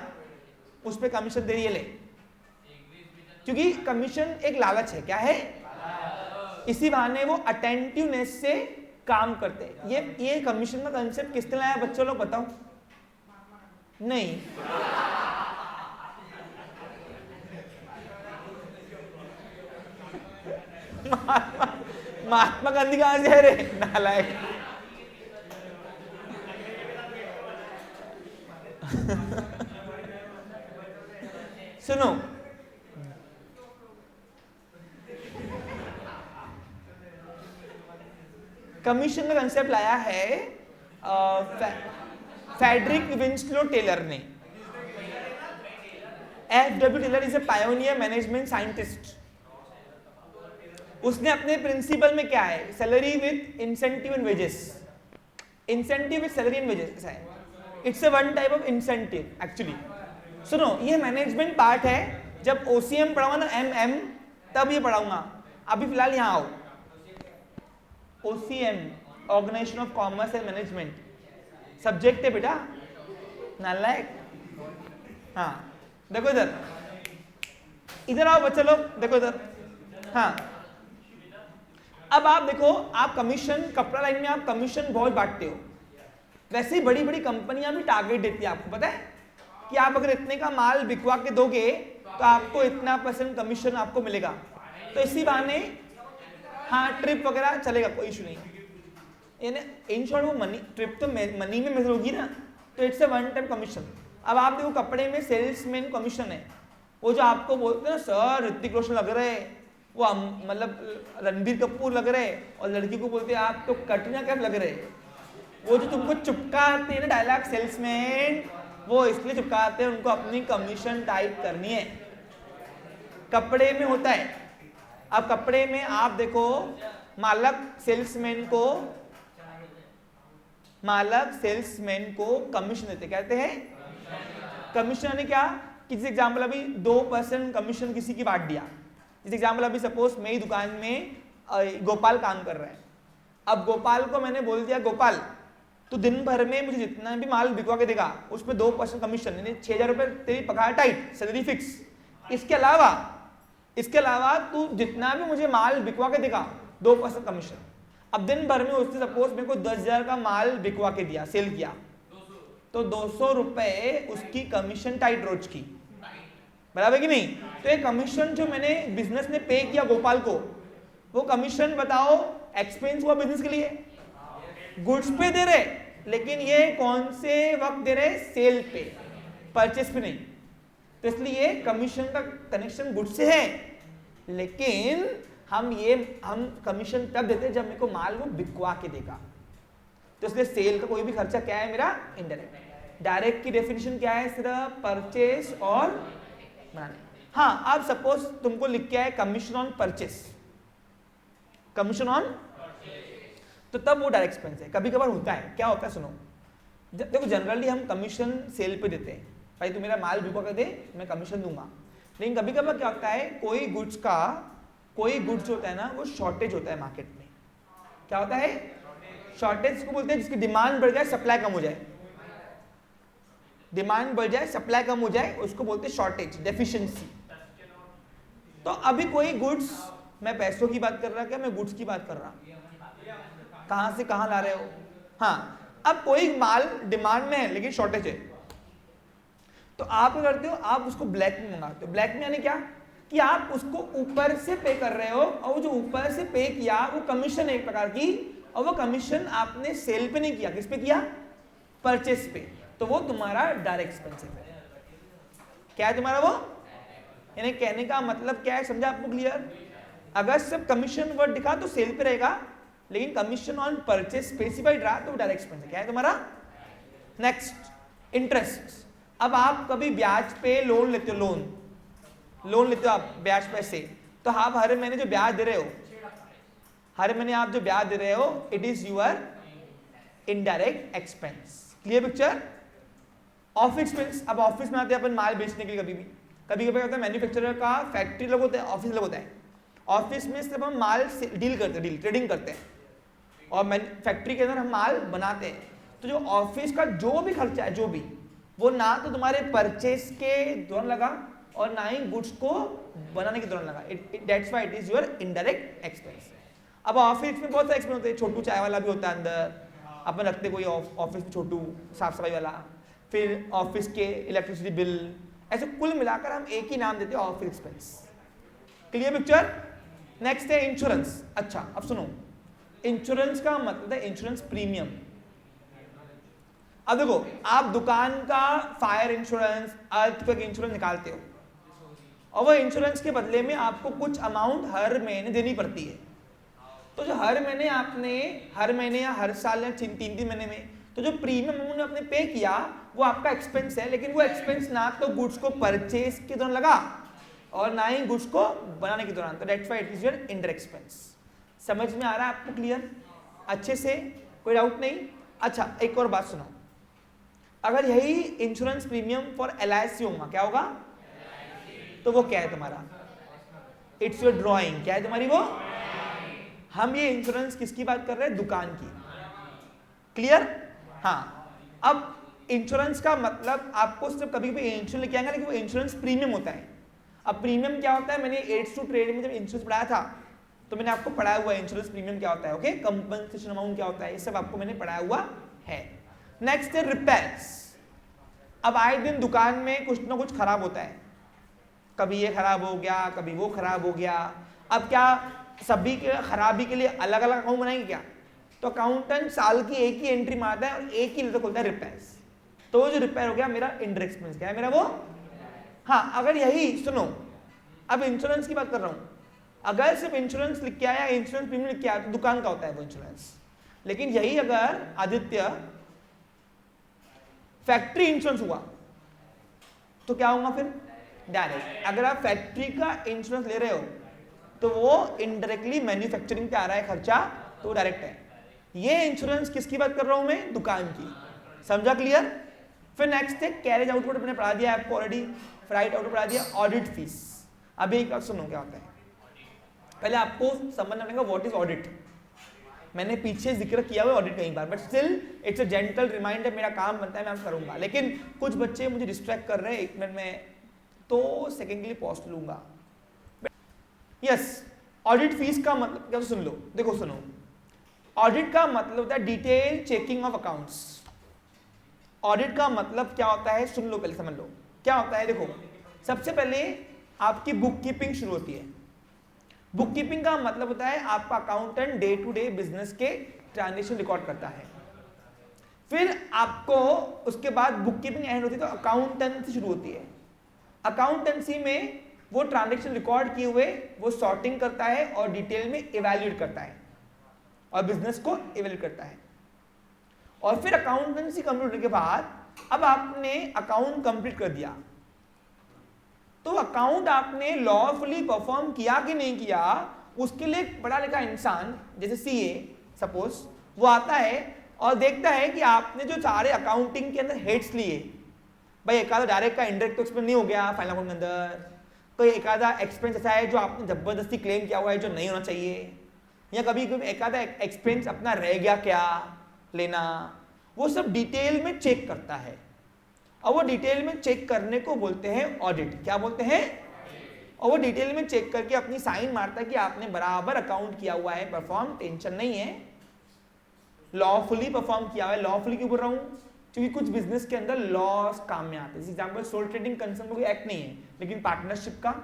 उस पे कमीशन दे रही है, ले। क्योंकि कमीशन एक लालच है। क्या है? इसी बहाने वो अटेंटिवनेस से काम करते हैं। ये कमीशन का कंसेप्ट किसने लाया बच्चों लोग, बताओ? नहीं, महात्मा गांधी कहां से है रे, नालायक। सुनो, कमीशन का कंसेप्ट लाया है फ्रेडरिक विंस्लो टेलर ने। F.W. Taylor is a pioneer management scientist. उसने अपने प्रिंसिपल में क्या है, salary with incentive and wages, incentive with salary and wages है। It's a one type of incentive actually. सुनो, ये मैनेजमेंट पार्ट है। जब OCM पढ़ाऊंगा ना, MM, तब ये पढ़ाऊंगा। अभी फिलहाल यहाँ आओ। OCM organisation of commerce and management subject है बेटा, नालायक। हाँ देखो इधर, इधर आओ बच्चे लोग, देखो इधर। हाँ अब आप देखो, आप कमीशन, कपड़ा लाइन में आप कमीशन बहुत बांटते हो। वैसे ही बड़ी बड़ी कंपनियां भी टारगेट देती है, आपको पता है कि आप अगर इतने का माल बिकवा के दोगे तो आपको इतना % कमीशन आपको मिलेगा। तो इसी बहाने हाँ ट्रिप वगैरह चलेगा, कोई इशू नहीं। इन शॉर्ट वो मनी, ट्रिप तो मनी में मेजर होगी ना, तो it's a one time commission. अब आप देखो कपड़े में सेल्समैन कमीशन है, वो जो आपको बोलते हैं ना सर ऋतिक रोशन लग रहे हैं, वो मतलब रणबीर कपूर लग रहे हैं, और लड़की को बोलते हैं आप तो कटरीना कैफ लग रहे हैं। वो जो तुमको चिपकाते हैं ना डायलॉग सेल्समैन, वो इसलिए चिपकाते हैं, उनको अपनी कमीशन टाइप करनी है। कपड़े में होता है। अब कपड़े में आप देखो मालक सेल्समैन को कमीशन देते, कहते हैं कमीशन। यानी क्या, किसी एग्जाम्पल अभी 2% कमीशन किसी की बांट दिया। जिस एग्जाम्पल अभी सपोज मेरी दुकान में गोपाल काम कर रहा है। अब गोपाल को मैंने बोल दिया, गोपाल तो दिन भर में मुझे जितना भी माल बिकवा के देगा उसमें 2% कमीशन, यानी 6,000 रुपए तेरी पगार टाइट, सैलरी फिक्स। इसके अलावा तू जितना भी मुझे माल बिकवा के देगा 2% कमीशन। अब दिन भर में उसने सपोज मेरे को 10,000 का माल बिकवा के दिया, सेल किया, तो 200 रुपए उसकी कमीशन टाइट रोज की, बराबर कि नहीं। तो ये कमीशन जो मैंने बिजनेस ने पे किया गोपाल को, वो कमीशन बताओ एक्सपेंस हुआ बिजनेस के लिए, गुड्स पे दे रहे, लेकिन ये कौन से वक्त दे रहे, सेल पे, परचेस पे नहीं। तो इसलिए कमीशन का कनेक्शन गुड्स से है, लेकिन हम कमीशन तब देते हैं जब मेरे को माल वो बिकवा के देगा। तो इसलिए सेल का कोई भी खर्चा क्या है मेरा, इनडायरेक्ट। डायरेक्ट की डेफिनेशन क्या है, सिर्फ परचेस और बनाने। हाँ अब सपोज तुमको लिख के आए commission on purchase, commission on, तो तब वो डायरेक्ट एक्सपेंस है। कभी कभार होता है, क्या होता है सुनो, देखो जनरली हम कमीशन सेल पे देते हैं, भाई तू मेरा माल बिकवा के दे मैं कमीशन दूंगा। लेकिन कभी कभार क्या होता है, कोई गुड्स होता है ना, वो शॉर्टेज होता है मार्केट में। क्या होता है, शॉर्टेज को बोलते हैं जिसकी डिमांड बढ़ जाए सप्लाई कम हो जाए, डिमांड बढ़ जाए सप्लाई कम हो जाए, उसको बोलते हैं शॉर्टेज, डेफिशिएंसी। तो अभी कोई गुड्स, मैं पैसों की बात कर रहा क्या, मैं गुड्स की बात कर रहा, कहां से कहां ला रहे हो। हाँ अब कोई माल डिमांड में है लेकिन शॉर्टेज है, तो आप क्या करते हो, आप उसको ब्लैक में मंगाते हो। ब्लैक में यानी क्या कि आप उसको ऊपर से पे कर रहे हो, और वो जो ऊपर से पे किया वो कमीशन है एक प्रकार की, और वो कमीशन आपने सेल पे नहीं किया, किस पे किया, परचेस पे। तो वो तुम्हारा डायरेक्ट एक्सपेंसिव है। क्या है तुम्हारा वो, यानी कहने का मतलब क्या है, समझा आपको क्लियर। अगर सिर्फ कमीशन वर्ड दिखा तो सेल पे रहेगा, लेकिन कमीशन ऑन परचेस स्पेसिफाइड रहा तो डायरेक्ट एक्सपेंस क्या है तुम्हारा। Next interest. अब आप कभी ब्याज पे लोन लेते हो, लोन लेते हो आप ब्याज पैसे, तो आप हर महीने जो ब्याज दे रहे हो, हर महीने आप जो ब्याज दे रहे हो, it is your indirect expense. Clear picture. Office expense, अब ऑफिस में आते हैं अपन माल बेचने के लिए, कभी कभी होता है मैन्युफैक्चरर का फैक्ट्री लोग होता है, ऑफिस लोग होता है। ऑफिस में सिर्फ हम माल डील करते हैं, ट्रेडिंग करते हैं, और फैक्ट्री के अंदर हम माल बनाते हैं। तो जो ऑफिस का जो भी खर्चा है, जो भी, वो ना तो तुम्हारे परचेस के दौरान लगा और ना ही गुड्स को बनाने के दौरान लगा। That's why it is your indirect expense. अब ऑफिस में बहुत सारे एक्सपेंस होते हैं, छोटू चाय वाला भी होता है अंदर, अपन रखते कोई ऑफिस में छोटू साफ सफाई वाला, फिर ऑफिस के इलेक्ट्रिसिटी बिल, ऐसे कुल मिलाकर हम एक ही नाम देते हैं office expense. Clear picture. Next है इंश्योरेंस। अच्छा अब सुनो, इंश्योरेंस का मतलब है इंश्योरेंस प्रीमियम। अब देखो आप दुकान का फायर इंश्योरेंस, अर्थक्वेक इंश्योरेंस निकालते हो, और वो इंश्योरेंस के बदले में आपको कुछ अमाउंट हर महीने देनी पड़ती है। तो जो हर महीने आपने हर महीने या हर साल या 3-3 महीने में तो जो प्रीमियम अमाउंट आपने पे किया वो आपका एक्सपेंस है, लेकिन वो एक्सपेंस ना तो गुड्स को परचेज के दौरान लगा और ना ही गुड्स को बनाने के दौरान, तो that's why it is your indirect expense. समझ में आ रहा है आपको क्लियर अच्छे से, कोई डाउट नहीं? अच्छा एक और बात सुनो, अगर यही इंश्योरेंस प्रीमियम फॉर LIC होगा क्या होगा? तो वो क्या है तुम्हारा? It's your drawing. क्या है तुम्हारी वो? हम ये इंश्योरेंस किसकी बात कर रहे हैं? दुकान की। क्लियर? हाँ। अब इंश्योरेंस का मतलब आपको सिर्फ कभी कभी इंश्योरेंस लेके आएंगे, लेकिन वो इंश्योरेंस प्रीमियम होता है। अब प्रीमियम क्या होता है? मैंने एड्स टू ट्रेड में जब इंश्योरेंस पढ़ाया था तो मैंने आपको पढ़ाया हुआ है इंश्योरेंस प्रीमियम क्या होता है, ओके, कंपनसेशन अमाउंट क्या होता है, ये सब आपको मैंने पढ़ाया हुआ है। नेक्स्ट है रिपेयर्स। अब आए दिन दुकान में कुछ ना कुछ खराब होता है, कभी ये खराब हो गया, कभी वो खराब हो गया। अब क्या सभी के खराबी के लिए अलग अलग अकाउंट बनाएंगे क्या? तो अकाउंटेंट साल की एक ही एंट्री मारता है और एक ही लेटर खोलता है रिपेयर्स। तो वो जो रिपेयर हो गया मेरा इंडायरेक्ट एक्सपेंस क्या है मेरा वो? हाँ। अगर यही सुनो, अब इंश्योरेंस की बात कर रहा हूं, अगर सिर्फ इंश्योरेंस लिख के आया, इंश्योरेंस प्रीमियम लिख के आया तो दुकान का होता है वो इंश्योरेंस। लेकिन यही अगर आदित्य फैक्ट्री इंश्योरेंस हुआ तो क्या होगा फिर? डायरेक्ट। अगर आप फैक्ट्री का इंश्योरेंस ले रहे हो तो वो इनडायरेक्टली मैन्युफैक्चरिंग पे आ रहा है खर्चा, तो डायरेक्ट है। ये इंश्योरेंस किसकी बात कर रहा हूं मैं? दुकान की। समझा? क्लियर? फिर नेक्स्ट है कैरेज आउटपुट, मैंने पढ़ा दिया आपको ऑलरेडी, फ्राइट आउटपुट पढ़ा दिया, ऑडिट फीस। अभी एक बात सुनो क्या होता है, पहले आपको समझना पड़ेगा व्हाट इज ऑडिट। मैंने पीछे जिक्र किया हुआ ऑडिट कई बार, but still it's a gentle reminder, मेरा काम बनता है मैं करूंगा। लेकिन कुछ बच्चे मुझे डिस्ट्रैक्ट कर रहे हैं, एक मिनट में तो सेकंड के लिए पॉज लूंगा। यस, ऑडिट फीस का मतलब क्या? तो सुन लो, देखो सुनो, ऑडिट का मतलब होता है detail checking of accounts. Audit का मतलब क्या होता है? सुन लो, पहले समझ लो क्या होता है। देखो, सबसे पहले आपकी बुक कीपिंग शुरू होती है। बुक कीपिंग का मतलब होता है आपका accountant day to day business के ट्रांजेक्शन रिकॉर्ड करता है। फिर आपको उसके बाद बुक कीपिंग एंड होती है तो अकाउंटेंसी शुरू होती है। अकाउंटेंसी में वो ट्रांजेक्शन रिकॉर्ड किए हुए वो सॉर्टिंग करता है और डिटेल में इवैल्यूएट करता है और बिजनेस को इवैल्यूएट करता है। और फिर अकाउंटेंसी कंप्लीट होने के बाद अब आपने अकाउंट कंप्लीट कर दिया, तो अकाउंट आपने लॉफुली परफॉर्म किया कि नहीं किया, उसके लिए पढ़ा लिखा इंसान जैसे सीए सपोज, वो आता है और देखता है कि आपने जो सारे अकाउंटिंग के अंदर हेड्स लिए, भाई एक आधा डायरेक्ट का इंडायरेक्ट एक्सपेंस नहीं हो गया फाइनल अकाउंट के अंदर, कोई एक आधा एक्सपेंस ऐसा है जो आपने जबरदस्ती क्लेम किया हुआ है जो नहीं होना चाहिए, या कभी कभी एक आधा एक्सपेंस अपना रह गया क्या लेना, वो सब डिटेल में चेक करता है। और वो डिटेल में चेक करने को बोलते हैं ऑडिट। क्या बोलते हैं? और वो डिटेल में चेक करके अपनी साइन मारता है कि आपने बराबर अकाउंट किया हुआ है, परफॉर्म, टेंशन नहीं है, लॉफुली परफॉर्म किया हुआ है। लॉफुली क्यों बोल रहा हूं? क्योंकि कुछ बिजनेस के अंदर लॉस काम में आते हैं। एग्जाम्पल सोल ट्रेडिंग कंसर्न कोई एक्ट नहीं है, लेकिन पार्टनरशिप का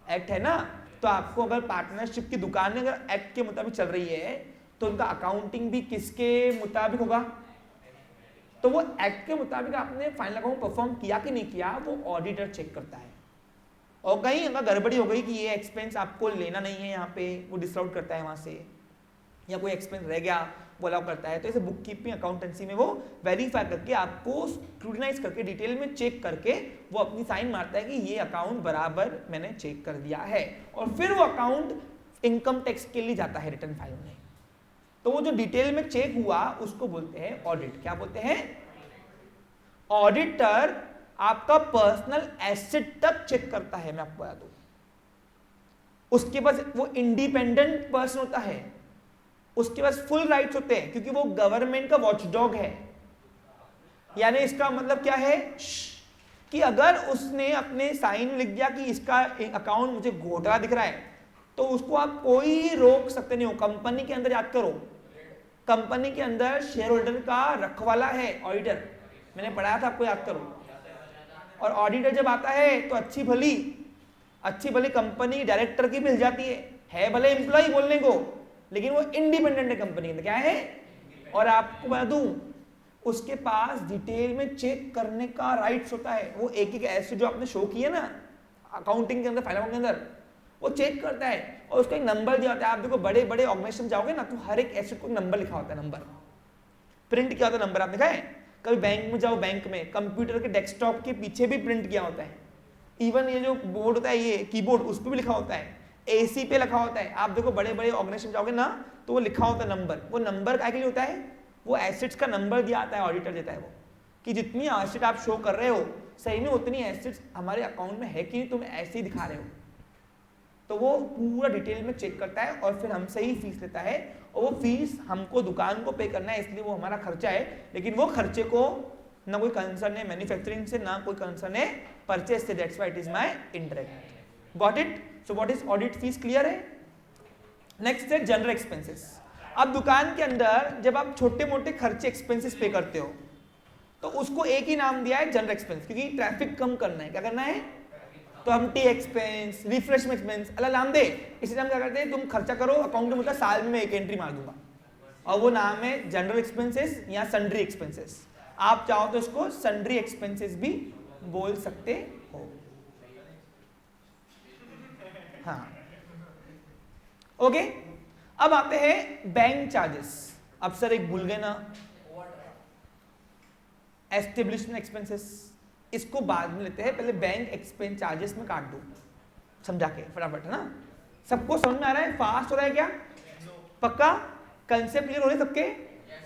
एक्ट है ना, तो आपको अगर पार्टनरशिप की दुकान अगर एक्ट के मुताबिक चल रही है तो उनका अकाउंटिंग भी किसके मुताबिक होगा? तो वो एक्ट के मुताबिक आपने फाइनल अकाउंट परफॉर्म किया कि नहीं किया, वो ऑडिटर चेक करता है। और कहीं अगर गड़बड़ी हो गई कि ये एक्सपेंस आपको लेना नहीं है, यहाँ पे वो डिसआउट करता है वहां से, या कोई एक्सपेंस रह गया वो अलाउ करता है। तो इसे बुक कीपिंग अकाउंटेंसी में वो वेरीफाई करके आपको स्क्रूटिनाइज करके डिटेल में चेक करके वो अपनी साइन मारता है कि ये अकाउंट बराबर मैंने चेक कर दिया है, और फिर वो अकाउंट इनकम टैक्स के लिए जाता है रिटर्न फाइल में। तो वो जो डिटेल में चेक हुआ उसको बोलते हैं ऑडिट। क्या बोलते हैं? ऑडिटर आपका पर्सनल एसेट तक चेक करता है, मैं आपको बता दूं। उसके पास वो इंडिपेंडेंट पर्सन होता है, उसके पास फुल राइट्स होते हैं, क्योंकि वो गवर्नमेंट का वॉचडॉग है। यानी इसका मतलब क्या है कि अगर उसने अपने साइन लिख दिया कि इसका अकाउंट मुझे घोटाला दिख रहा है, तो उसको आप कोई रोक सकते नहीं हो। कंपनी के अंदर याद करो, कंपनी के अंदर शेयर होल्डर का रखवाला है ऑडिटर, मैंने पढ़ाया था आपको, याद करो। और ऑडिटर जब आता है तो अच्छी भली कंपनी डायरेक्टर की मिल जाती है भले एम्प्लॉय बोलने को, लेकिन वो इंडिपेंडेंट है कंपनी के अंदर। क्या है? और आपको बता दूं, उसके पास डिटेल में चेक करने का राइट्स होता है। वो एक एक ऐसे जो आपने शो किए ना अकाउंटिंग के अंदर, फाइनल के अंदर, वो चेक करता है और उसका एक नंबर दिया होता है। आप देखो बड़े बड़े ऑर्गेनाइजेशन जाओगे ना तो हर एक एसेट को नंबर लिखा होता है, नंबर प्रिंट किया होता है नंबर, आप देखा है? कभी बैंक में जाओ, बैंक में कंप्यूटर के डेस्कटॉप के पीछे भी प्रिंट किया होता है। इवन ये जो बोर्ड होता है, ये कीबोर्ड, उस पर भी लिखा होता है, एसी पे लिखा होता है। आप देखो बड़े बड़े ऑर्गेनाइजेशन जाओगे ना तो वो लिखा होता है नंबर। वो नंबर क्या के लिए होता है? वो एसेट्स का नंबर दिया आता है, ऑडिटर देता है वो, कि जितनी एसेट आप शो कर रहे हो सही में उतनी एसेट्स हमारे अकाउंट में है कि नहीं, तुम ऐसे ही दिखा रहे हो। तो वो पूरा डिटेल में चेक करता है और फिर हमसे ही फीस लेता है, और वो फीस हमको दुकान को पे करना है, इसलिए वो हमारा खर्चा है। लेकिन वो खर्चे को ना कोई कंसर्न है मैन्युफैक्चरिंग से, ना कोई कंसर्न है परचेज से। That's why it is my interest. Got it? So what is audit fees? Clear है? नेक्स्ट है जनरल एक्सपेंसेस। अब दुकान के अंदर जब आप छोटे मोटे खर्चे एक्सपेंसेस पे करते हो तो उसको एक ही नाम दिया है जनरल एक्सपेंस, क्योंकि ट्रैफिक कम करना है। क्या करना है? तो हम टी एक्सपेंस, रिफ्रेशमेंट एक्सपेंस अलग नाम दे, इसलिए हम क्या करते हैं, तुम खर्चा करो अकाउंट में, मतलब साल में मैं एक एंट्री मार दूंगा, और वो नाम है जनरल एक्सपेंसेस या सन्ड्री एक्सपेंसेस। आप चाहो तो इसको सन्ड्री एक्सपेंसेस भी बोल सकते हो। हाँ, ओके। अब आते हैं बैंक चार्जेस। अब सर एक भूल गए ना, एस्टेब्लिशमेंट एक्सपेंसेस, इसको बाद में लेते हैं, पहले बैंक एक्सपेंस चार्जेस में काट दो समझा के फटाफट, है ना? सबको समझ में आ रहा है? फास्ट हो रहा है क्या? पक्का? कंसेप्ट क्लियर हो रहे सबके?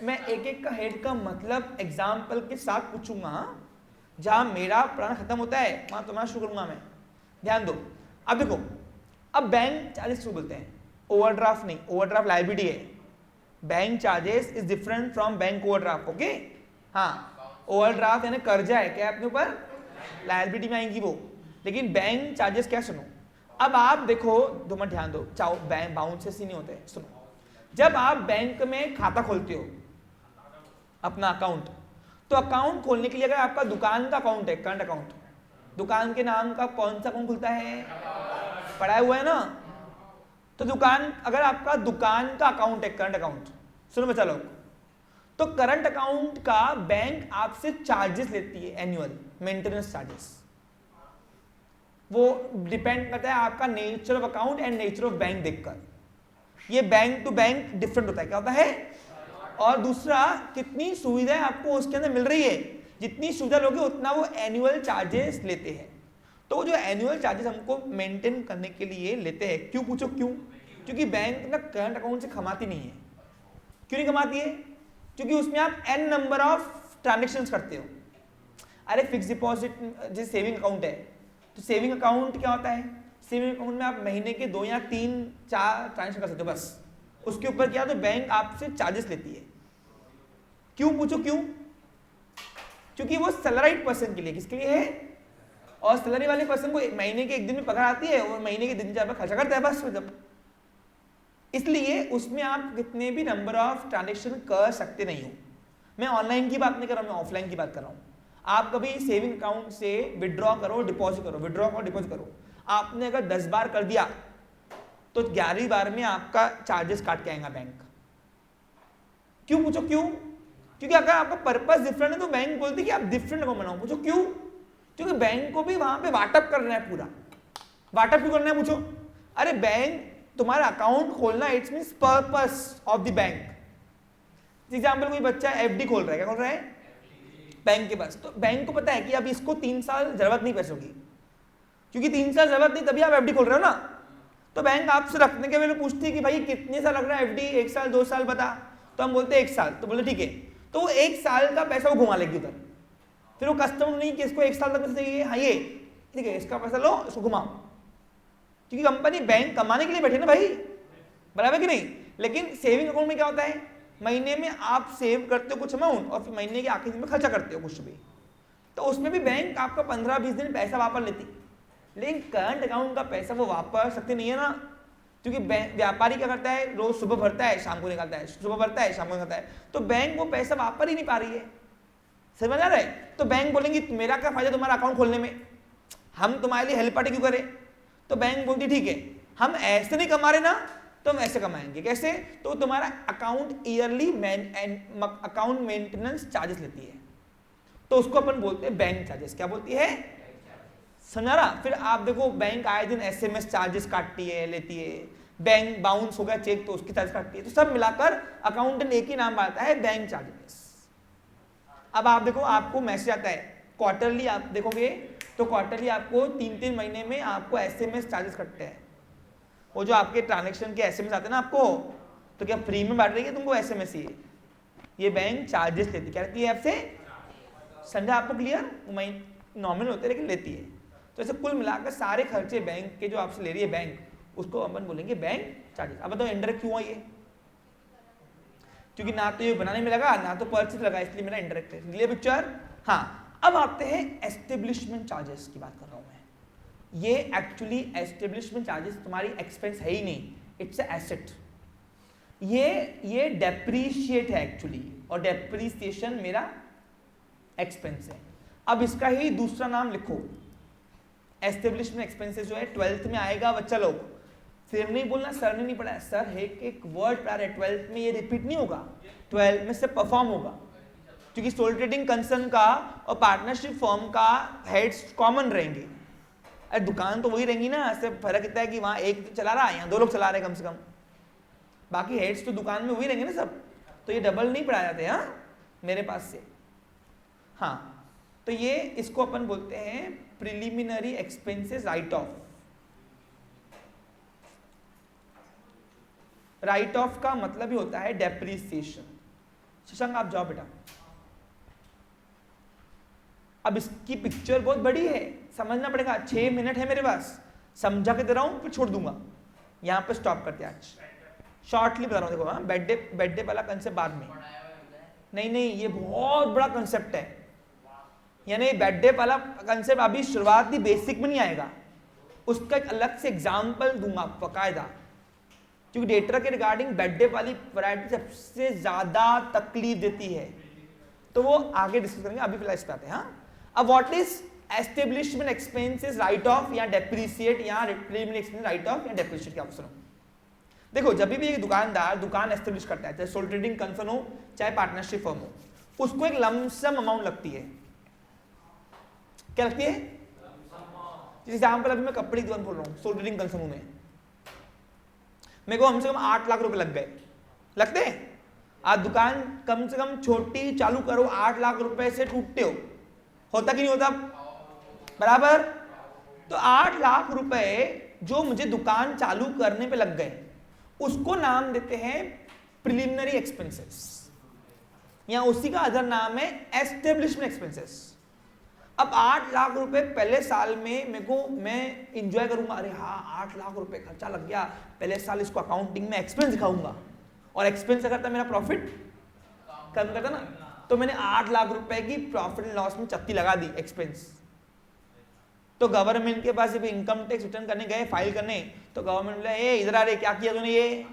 मैं एक एक का हेड का मतलब एग्जाम्पल के साथ पूछूंगा, जहां मेरा प्लान खत्म होता है वहां तुम्हारा शुरू करूंगा मैं। ध्यान दो। अब देखो, अब बैंक चार्जेस क्यों बोलते हैं? ओवरड्राफ्ट नहीं, ओवरड्राफ्ट लायबिलिटी है। Bank charges is different from bank overdraft. Okay, हाँ, ओवरड्राफ्ट यानी कर्जा है, क्या अपने ऊपर, लायबिलिटी में आएंगी वो। लेकिन बैंक चार्जेस क्या, सुनो। अब आप देखो, दो मिनट ध्यान दो, चाहो बैंक बाउंसेस ही नहीं होते। सुनो, जब आप बैंक में खाता खोलते हो अपना अकाउंट, तो अकाउंट खोलने के लिए अगर आपका दुकान का अकाउंट है, करंट अकाउंट, दुकान के नाम का कौन सा अकाउंट खुलता है? पढ़ा हुआ है ना? तो दुकान, अगर आपका दुकान का अकाउंट है, करंट अकाउंट, सुनो बच्चा लोग, तो करंट अकाउंट का बैंक आपसे चार्जेस लेती है, एनुअल मेंटेनेंस चार्जेस। वो डिपेंड करता है आपका nature of account and nature of bank देखकर। ये बैंक टू बैंक डिफरेंट होता है। क्या होता है? और दूसरा, कितनी सुविधाएं आपको उसके अंदर मिल रही है, जितनी सुविधा लोगे उतना वो एनुअल चार्जेस लेते हैं। तो जो एनुअल चार्जेस हमको मेंटेन करने के लिए लेते हैं, क्यों पूछो क्यों? क्योंकि बैंक ना करंट अकाउंट से कमाती नहीं है। क्यों नहीं कमाती है? क्योंकि उसमें आप n नंबर ऑफ ट्रांजेक्शन्स करते हो। अरे फिक्स डिपॉजिट जैसे सेविंग अकाउंट है, तो सेविंग अकाउंट क्या होता है? सेविंग अकाउंट में आप महीने के 2 या 3-4 ट्रांजेक्शन कर सकते हो बस। उसके ऊपर क्या, तो बैंक आपसे चार्जेस लेती है। क्यों पूछो क्यों? क्योंकि वो सैलराइड पर्सन के लिए, किसके लिए है? और सैलरी वाले पर्सन को महीने के 1 दिन में पगार आती है और महीने के 3-4 बार खर्चा करता है बस। मतलब इसलिए उसमें आप कितने भी नंबर ऑफ ट्रांजेक्शन कर सकते नहीं हो। मैं ऑनलाइन की बात नहीं कर रहा हूं, मैं ऑफलाइन की बात कर रहा हूं। आप कभी सेविंग अकाउंट से विड्रॉ करो, डिपॉजिट करो, विड्रॉ करो, डिपॉजिट करो। आपने अगर 10 बार कर दिया तो 11वीं बार में आपका चार्जेस काट के आएगा बैंक। क्यों पूछो क्यों? क्योंकि अगर आपका पर्पस डिफरेंट है तो बैंक बोलती है कि आप डिफरेंट अकाउंट बनाओ। पूछो क्यों? क्योंकि बैंक को भी वहां पे वाटअप करना है पूरा। वाटअप क्यों करना है पूछो? अरे बैंक तुम्हारा अकाउंट खोलना, it's means purpose of the bank. Example, कोई बच्चा एफडी खोल रहा है, क्या खोल रहा है? बैंक के पास। तो बैंक को पता है कि अब इसको 3 साल जरूरत नहीं पैसों की, क्योंकि 3 साल जरूरत नहीं तभी आप एफडी खोल रहे हो ना। तो बैंक आपसे रखने के पहले पूछती है कि भाई कितने साल लग रहा है एफडी, 1 साल 2 साल बता। तो हम बोलते हैं 1 साल। तो बोले ठीक है, तो वो 1 साल का पैसा वो घुमा लेगी उधर। फिर वो कस्टमर नहीं कि इसको 1 साल तक पैसा चाहिए, हाँ ये ठीक है, इसका पैसा लो, इसको घुमाओ। क्योंकि कंपनी बैंक कमाने के लिए बैठे ना भाई, बराबर कि नहीं? लेकिन सेविंग अकाउंट में क्या होता है? महीने में आप सेव करते हो कुछ अमाउंट और फिर महीने के आखिरी में खर्चा करते हो कुछ भी। तो उसमें भी बैंक आपका 15-20 दिन पैसा वापस लेती। लेकिन करंट अकाउंट का पैसा वो वापस सकते नहीं है ना, क्योंकि व्यापारी क्या करता है, रोज सुबह भरता है शाम को निकालता है, सुबह भरता है शाम को निकालता है। तो बैंक वो पैसा वापस ही नहीं पा रही है। समझ आ रहा है? तो बैंक बोलेंगी मेरा क्या फायदा तुम्हारा अकाउंट खोलने में, हम तुम्हारे लिए हेल्प पार्टी क्यों करें? तो बैंक बोलती ठीक है, हम ऐसे नहीं कमा रहे ना, तो हम ऐसे कमाएंगे। कैसे? तो तुम्हारा account yearly account maintenance charges लेती है, तो उसको अपन बोलते हैं बैंक चार्जेस। क्या बोलती है? समझा रहा। फिर आप देखो बैंक आए दिन SMS चार्जेस काटती है, लेती है, बैंक बाउंस हो गया चेक तो उसकी चार्ज काटती है, तो सब मिलाकर अकाउंटेंट एक ही नाम आता है, बैंक चार्जेस। अब आप देखो आपको मैसेज आता है क्वार्टरली, आप देखोगे तो क्वार्टरली आपको 3-3 महीने में आपको SMS चार्जेस कटते हैं। वो जो आपके ट्रांजेक्शन के SMS आते हैं ना आपको, तो क्या फ्री में बांट रही है तुमको SMS? ये बैंक चार्जेस लेती, क्या रहती है आपसे? समझा आपको? क्लियर? नॉमिनल होते हैं लेकिन लेती है। तो ऐसे कुल मिलाकर सारे खर्चे बैंक के जो आपसे ले रही है बैंक, उसको अपन बोलेंगे बैंक चार्जेस। अब बताओ इंडायरेक्ट क्यों है ये? क्योंकि ना तो ये बनाने में लगा ना तो परचेज लगा, इसलिए मेरा इंडायरेक्ट है। Clear picture? हाँ, अब आते हैं एस्टेब्लिशमेंट चार्जेस की बात कर रहा हूं मैं। ये एक्चुअली एस्टेब्लिशमेंट चार्जेस तुम्हारी एक्सपेंस है ही नहीं, इट्स एसेट। ये डेप्रीशिएट है एक्चुअली, और डेप्रीसिएशन मेरा एक्सपेंस है। अब इसका ही दूसरा नाम लिखो, एस्टेब्लिशमेंट एक्सपेंसेस जो है 12th में आएगा बच्चा लोग। फिर नहीं बोलना सर ने नहीं पढ़ाया, सर एक वर्ड पढ़ा रहे 12th में, ये रिपीट नहीं होगा, 12 में से परफॉर्म होगा। क्योंकि सोल ट्रेडिंग कंसर्न का और पार्टनरशिप फर्म का हेड्स कॉमन रहेंगे। अरे दुकान तो वही रहेंगी ना, सिर्फ फर्क इतना है कि वहां एक चला रहा है, यहाँ 2 लोग चला रहे हैं कम से कम, बाकी हेड्स तो दुकान में वही रहेंगे ना सब। तो ये डबल नहीं पढ़ाए जाते हाँ मेरे पास से। हाँ, तो ये इसको अपन बोलते हैं preliminary expenses right of. Right of का मतलब ही होता है डेप्रीसिएशन। शशांक आप जाओ बेटा। अब इसकी पिक्चर बहुत बड़ी है, समझना पड़ेगा। 6 मिनट है मेरे पास, समझा के दे रहा हूं, फिर छोड़ दूंगा। यहां पे स्टॉप करते हैं आज, शॉर्टली बता रहा हूं। देखो हाँ, बेड वाला कंसेप्ट बाद में, नहीं ये बहुत बड़ा कंसेप्ट है। यानी बेड वाला कंसेप्ट अभी शुरुआती बेसिक में नहीं आएगा, उसका एक अलग से एग्जाम्पल दूंगा बकायदा। क्योंकि डेटा के रिगार्डिंग बेड वाली वैरायटी सबसे ज्यादा तकलीफ देती है, तो वो आगे डिस्कस करेंगे। अभी फिलहाल इस पे आते हैं। हाँ, अब what is establishment expenses right of या डेप्रीशिएट या प्रीलिमिनरी एक्सपेंस राइट ऑफ या डेप्रीशिएट, क्या सुनो। देखो जब भी एक दुकानदार दुकान एस्टेब्लिश करता है, चाहे सोल ट्रेडिंग कंसर्न हो चाहे पार्टनरशिप फर्म हो, उसको एक लमसम अमाउंट लगती है। क्या लगती है? जैसे एग्जाम्पल अभी मैं कपड़े की दुकान खोल रहा हूँ सोल ट्रेडिंग कंसर्न में, मेरे को कम से कम 8 लाख रुपए लग गए, लगते हैं? आज दुकान कम से कम छोटी चालू करो, 8 लाख रुपए से टूटते हो, होता कि नहीं होता बराबर? तो 8 लाख रुपए जो मुझे दुकान चालू करने पे लग गए, उसको नाम देते हैं प्रिलिमिनरी एक्सपेंसेस, या उसी का अदर नाम है एस्टेब्लिशमेंट एक्सपेंसेस। अब 8 लाख रुपए पहले साल में मेरे को, मैं इंजॉय करूंगा, अरे हाँ 8 लाख रुपए खर्चा लग गया, पहले साल इसको अकाउंटिंग में एक्सपेंस दिखाऊंगा, और एक्सपेंस अगर था मेरा प्रॉफिट कम करता ना, तो मैंने 8 लाख रुपए की प्रॉफिट एंड लॉस में चत्ती लगा दी एक्सपेंस। तो गवर्नमेंट के पास जब इनकम टैक्स रिटर्न करने गए फाइल करने, तो गवर्नमेंट बोला ए इधर आ रे, क्या किया तूने ये?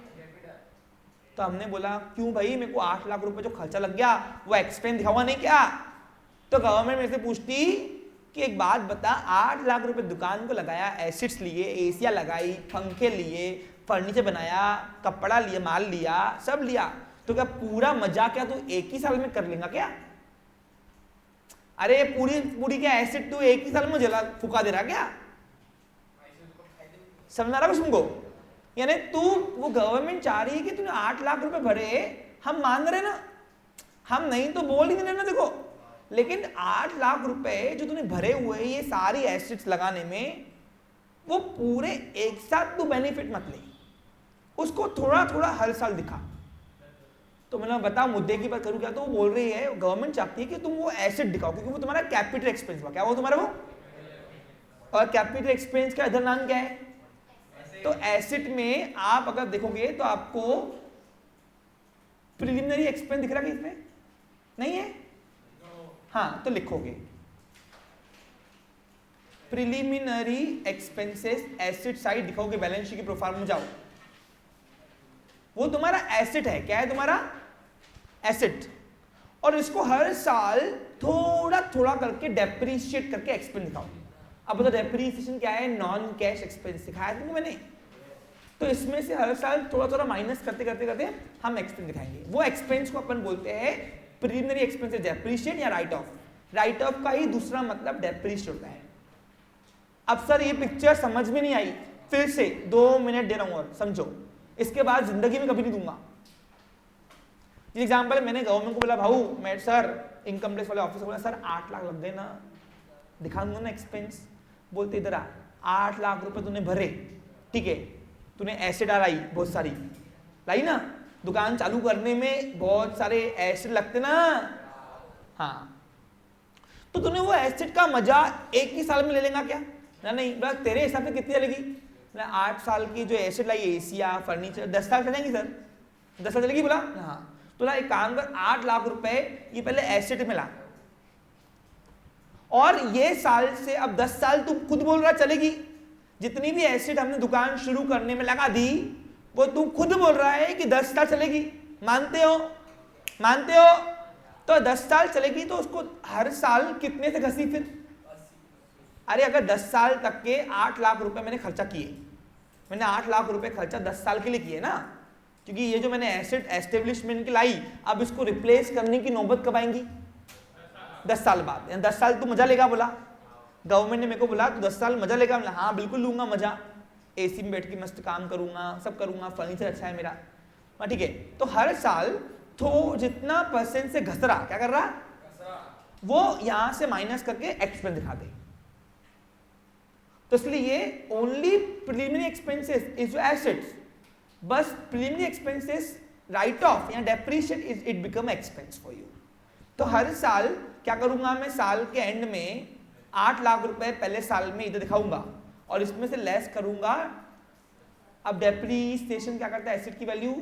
तो हमने बोला क्यों भाई, मेरे को 8 लाख रुपए जो खर्चा लग गया वो एक्सपेंस दिखावा नहीं क्या? तो गवर्नमेंट मेरे से पूछती कि एक बात बता, 8 लाख रुपए दुकान को लगाया, एसिड्स लिए, एसिया लगाई, पंखे लिए, फर्नीचर बनाया, कपड़ा लिया, माल लिया, सब लिया, तो क्या पूरा मजा क्या तू एक ही साल में कर लेगा क्या? अरे पूरी क्या एसिड तू एक ही साल में जला फुका दे रहा क्या? समझ रहा कुछ तुमको? यानी तू, वो गवर्नमेंट चाह रही है कि तूने 8 लाख रुपए भरे, हम मान रहे ना, हम नहीं तो बोल ही नहीं रहे ना। देखो लेकिन 8 लाख रुपए जो तूने भरे हुए ये सारी एसिड्स लगाने में, वो पूरे एक साथ तू बेनिफिट मत ले, उसको थोड़ा थोड़ा हर साल दिखा। तो मैंने बता मुद्दे की बात करूं क्या, तो वो बोल रही है गवर्नमेंट चाहती है कि तुम वो एसिड दिखाओ, क्योंकि वो तुम्हारा कैपिटल एक्सपेंस हुआ। क्या वो तुम्हारा वो? और कैपिटल एक्सपेंस का अदर नाम क्या है? तो एसिड में आप अगर देखोगे तो आपको प्रिलिमिनरी एक्सपेंस दिख रहा है, इसमें नहीं है? हाँ, तो लिखोगे प्रिलिमिनरी एक्सपेंसेस एसिड साइड, दिखाओगे बैलेंस शीट की प्रोफार्म में जाओ, वो तुम्हारा एसिड है। क्या है तुम्हारा? एसिड। और इसको हर साल थोड़ा थोड़ा करके डेप्रीशिएट करके एक्सपेंस दिखाओ। अब बताओ डेप्रीसिएशन क्या है? नॉन कैश एक्सपेंस सिखाया तुमको मैंने। तो इसमें से हर साल थोड़ा थोड़ा माइनस करते करते करते हम एक्सपेंस दिखाएंगे। वो एक्सपेंस को अपन बोलते हैं प्रिलिमिनरी एक्सपेंसेस डेप्रीशिएट या राइट ऑफ। राइट ऑफ का ही दूसरा मतलब डेप्रीशिएट होता है। अब सर ये पिक्चर समझ में नहीं आई, फिर से 2 मिनट दे रहा हूं और समझो, इसके बाद जिंदगी में कभी नहीं दूंगा। एग्जाम्पल, मैंने गवर्नमेंट को बोला भाऊ मैं सर इनकम टैक्स वाले ऑफिसर को बोला सर 8 लाख लग गए ना, दिखा दूंगा ना एक्सपेंस। बोलते इधर आ, 8 लाख रुपए तूने भरे, ठीक है, तूने एसेट लाई बहुत सारी लाई ना, दुकान चालू करने में बहुत सारे एसेट लगते ना, हाँ, तो तूने वो एसेट का मजा एक ही साल में ले लेगा क्या? ना नहीं, बस तेरे हिसाब से कितनी चलेगी? 8 साल की जो एसेट लाई, एसिया फर्नीचर, 10 साल चलेंगी सर, 10 साल चलेगी? बोला हाँ। तो एक काम कर, 8 लाख रुपए ये पहले एसेट में ला, और ये साल से अब 10 साल तू खुद बोल रहा चलेगी, जितनी भी एसेट हमने दुकान शुरू करने में लगा दी वो तू खुद बोल रहा है कि 10 साल चलेगी, मानते हो? मानते हो? तो 10 साल चलेगी तो उसको हर साल कितने से घसी फिर? अरे अगर 10 साल तक के 8 लाख रुपए मैंने खर्चा किए, मैंने 8 लाख रुपए खर्चा 10 साल के लिए किए ना, क्योंकि ये जो मैंने एसेट एस्टेब्लिशमेंट की लाई, अब इसको रिप्लेस करने की नौबत कब आएंगी? 10 साल बाद। 10 साल तू मजा लेगा? बोला गवर्नमेंट ने मेरे को बोला तू 10 साल मजा लेगा? बोला हाँ बिल्कुल लूंगा मजा, एसी में बैठ के मस्त काम करूंगा, सब करूंगा, फर्नीचर अच्छा है मेरा, ठीक है। तो हर साल तो जितना परसेंट से घस रहा, क्या कर रहा, वो यहां से माइनस करके एक्सपेंस दिखा दे। तो इसलिए ये only preliminary expenses is assets, बस प्रीलिमिनरी एक्सपेंसेस राइट ऑफ या depreciate is it become expense for you. तो हर साल क्या करूंगा मैं, साल के एंड में 8 लाख रुपए पहले साल में इधर दिखाऊंगा और इसमें से लेस करूंगा। अब डेप्रीसिएशन क्या करता है, एसेट की वैल्यू,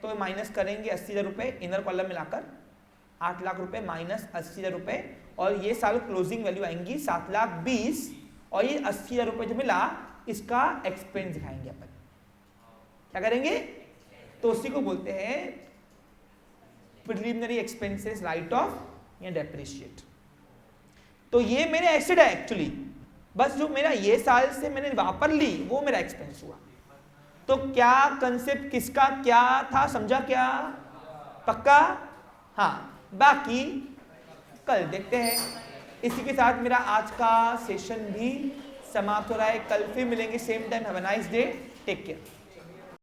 तो माइनस करेंगे 80,000 रुपए इनर कॉलम मिलाकर, 8 लाख रुपए माइनस 80,000 रुपए, और ये साल क्लोजिंग वैल्यू आएंगी 7,20,000, और ये 80,000 रुपए जो मिला इसका एक्सपेंस दिखाएंगे अपन। क्या करेंगे? तो उसी को बोलते हैं प्रीलिमिनरी एक्सपेंसेस राइट ऑफ या डेप्रिशिएट। तो ये मेरे एसेट है एक्चुअली, बस जो मेरा ये साल से मैंने वापर ली वो मेरा एक्सपेंस हुआ। तो क्या कंसेप्ट किसका क्या था, समझा क्या? पक्का? हाँ, बाकी कल देखते हैं। इसी के साथ मेरा आज का सेशन भी समाप्त हो रहा है। कल फिर मिलेंगे same time. Have a nice day, take care.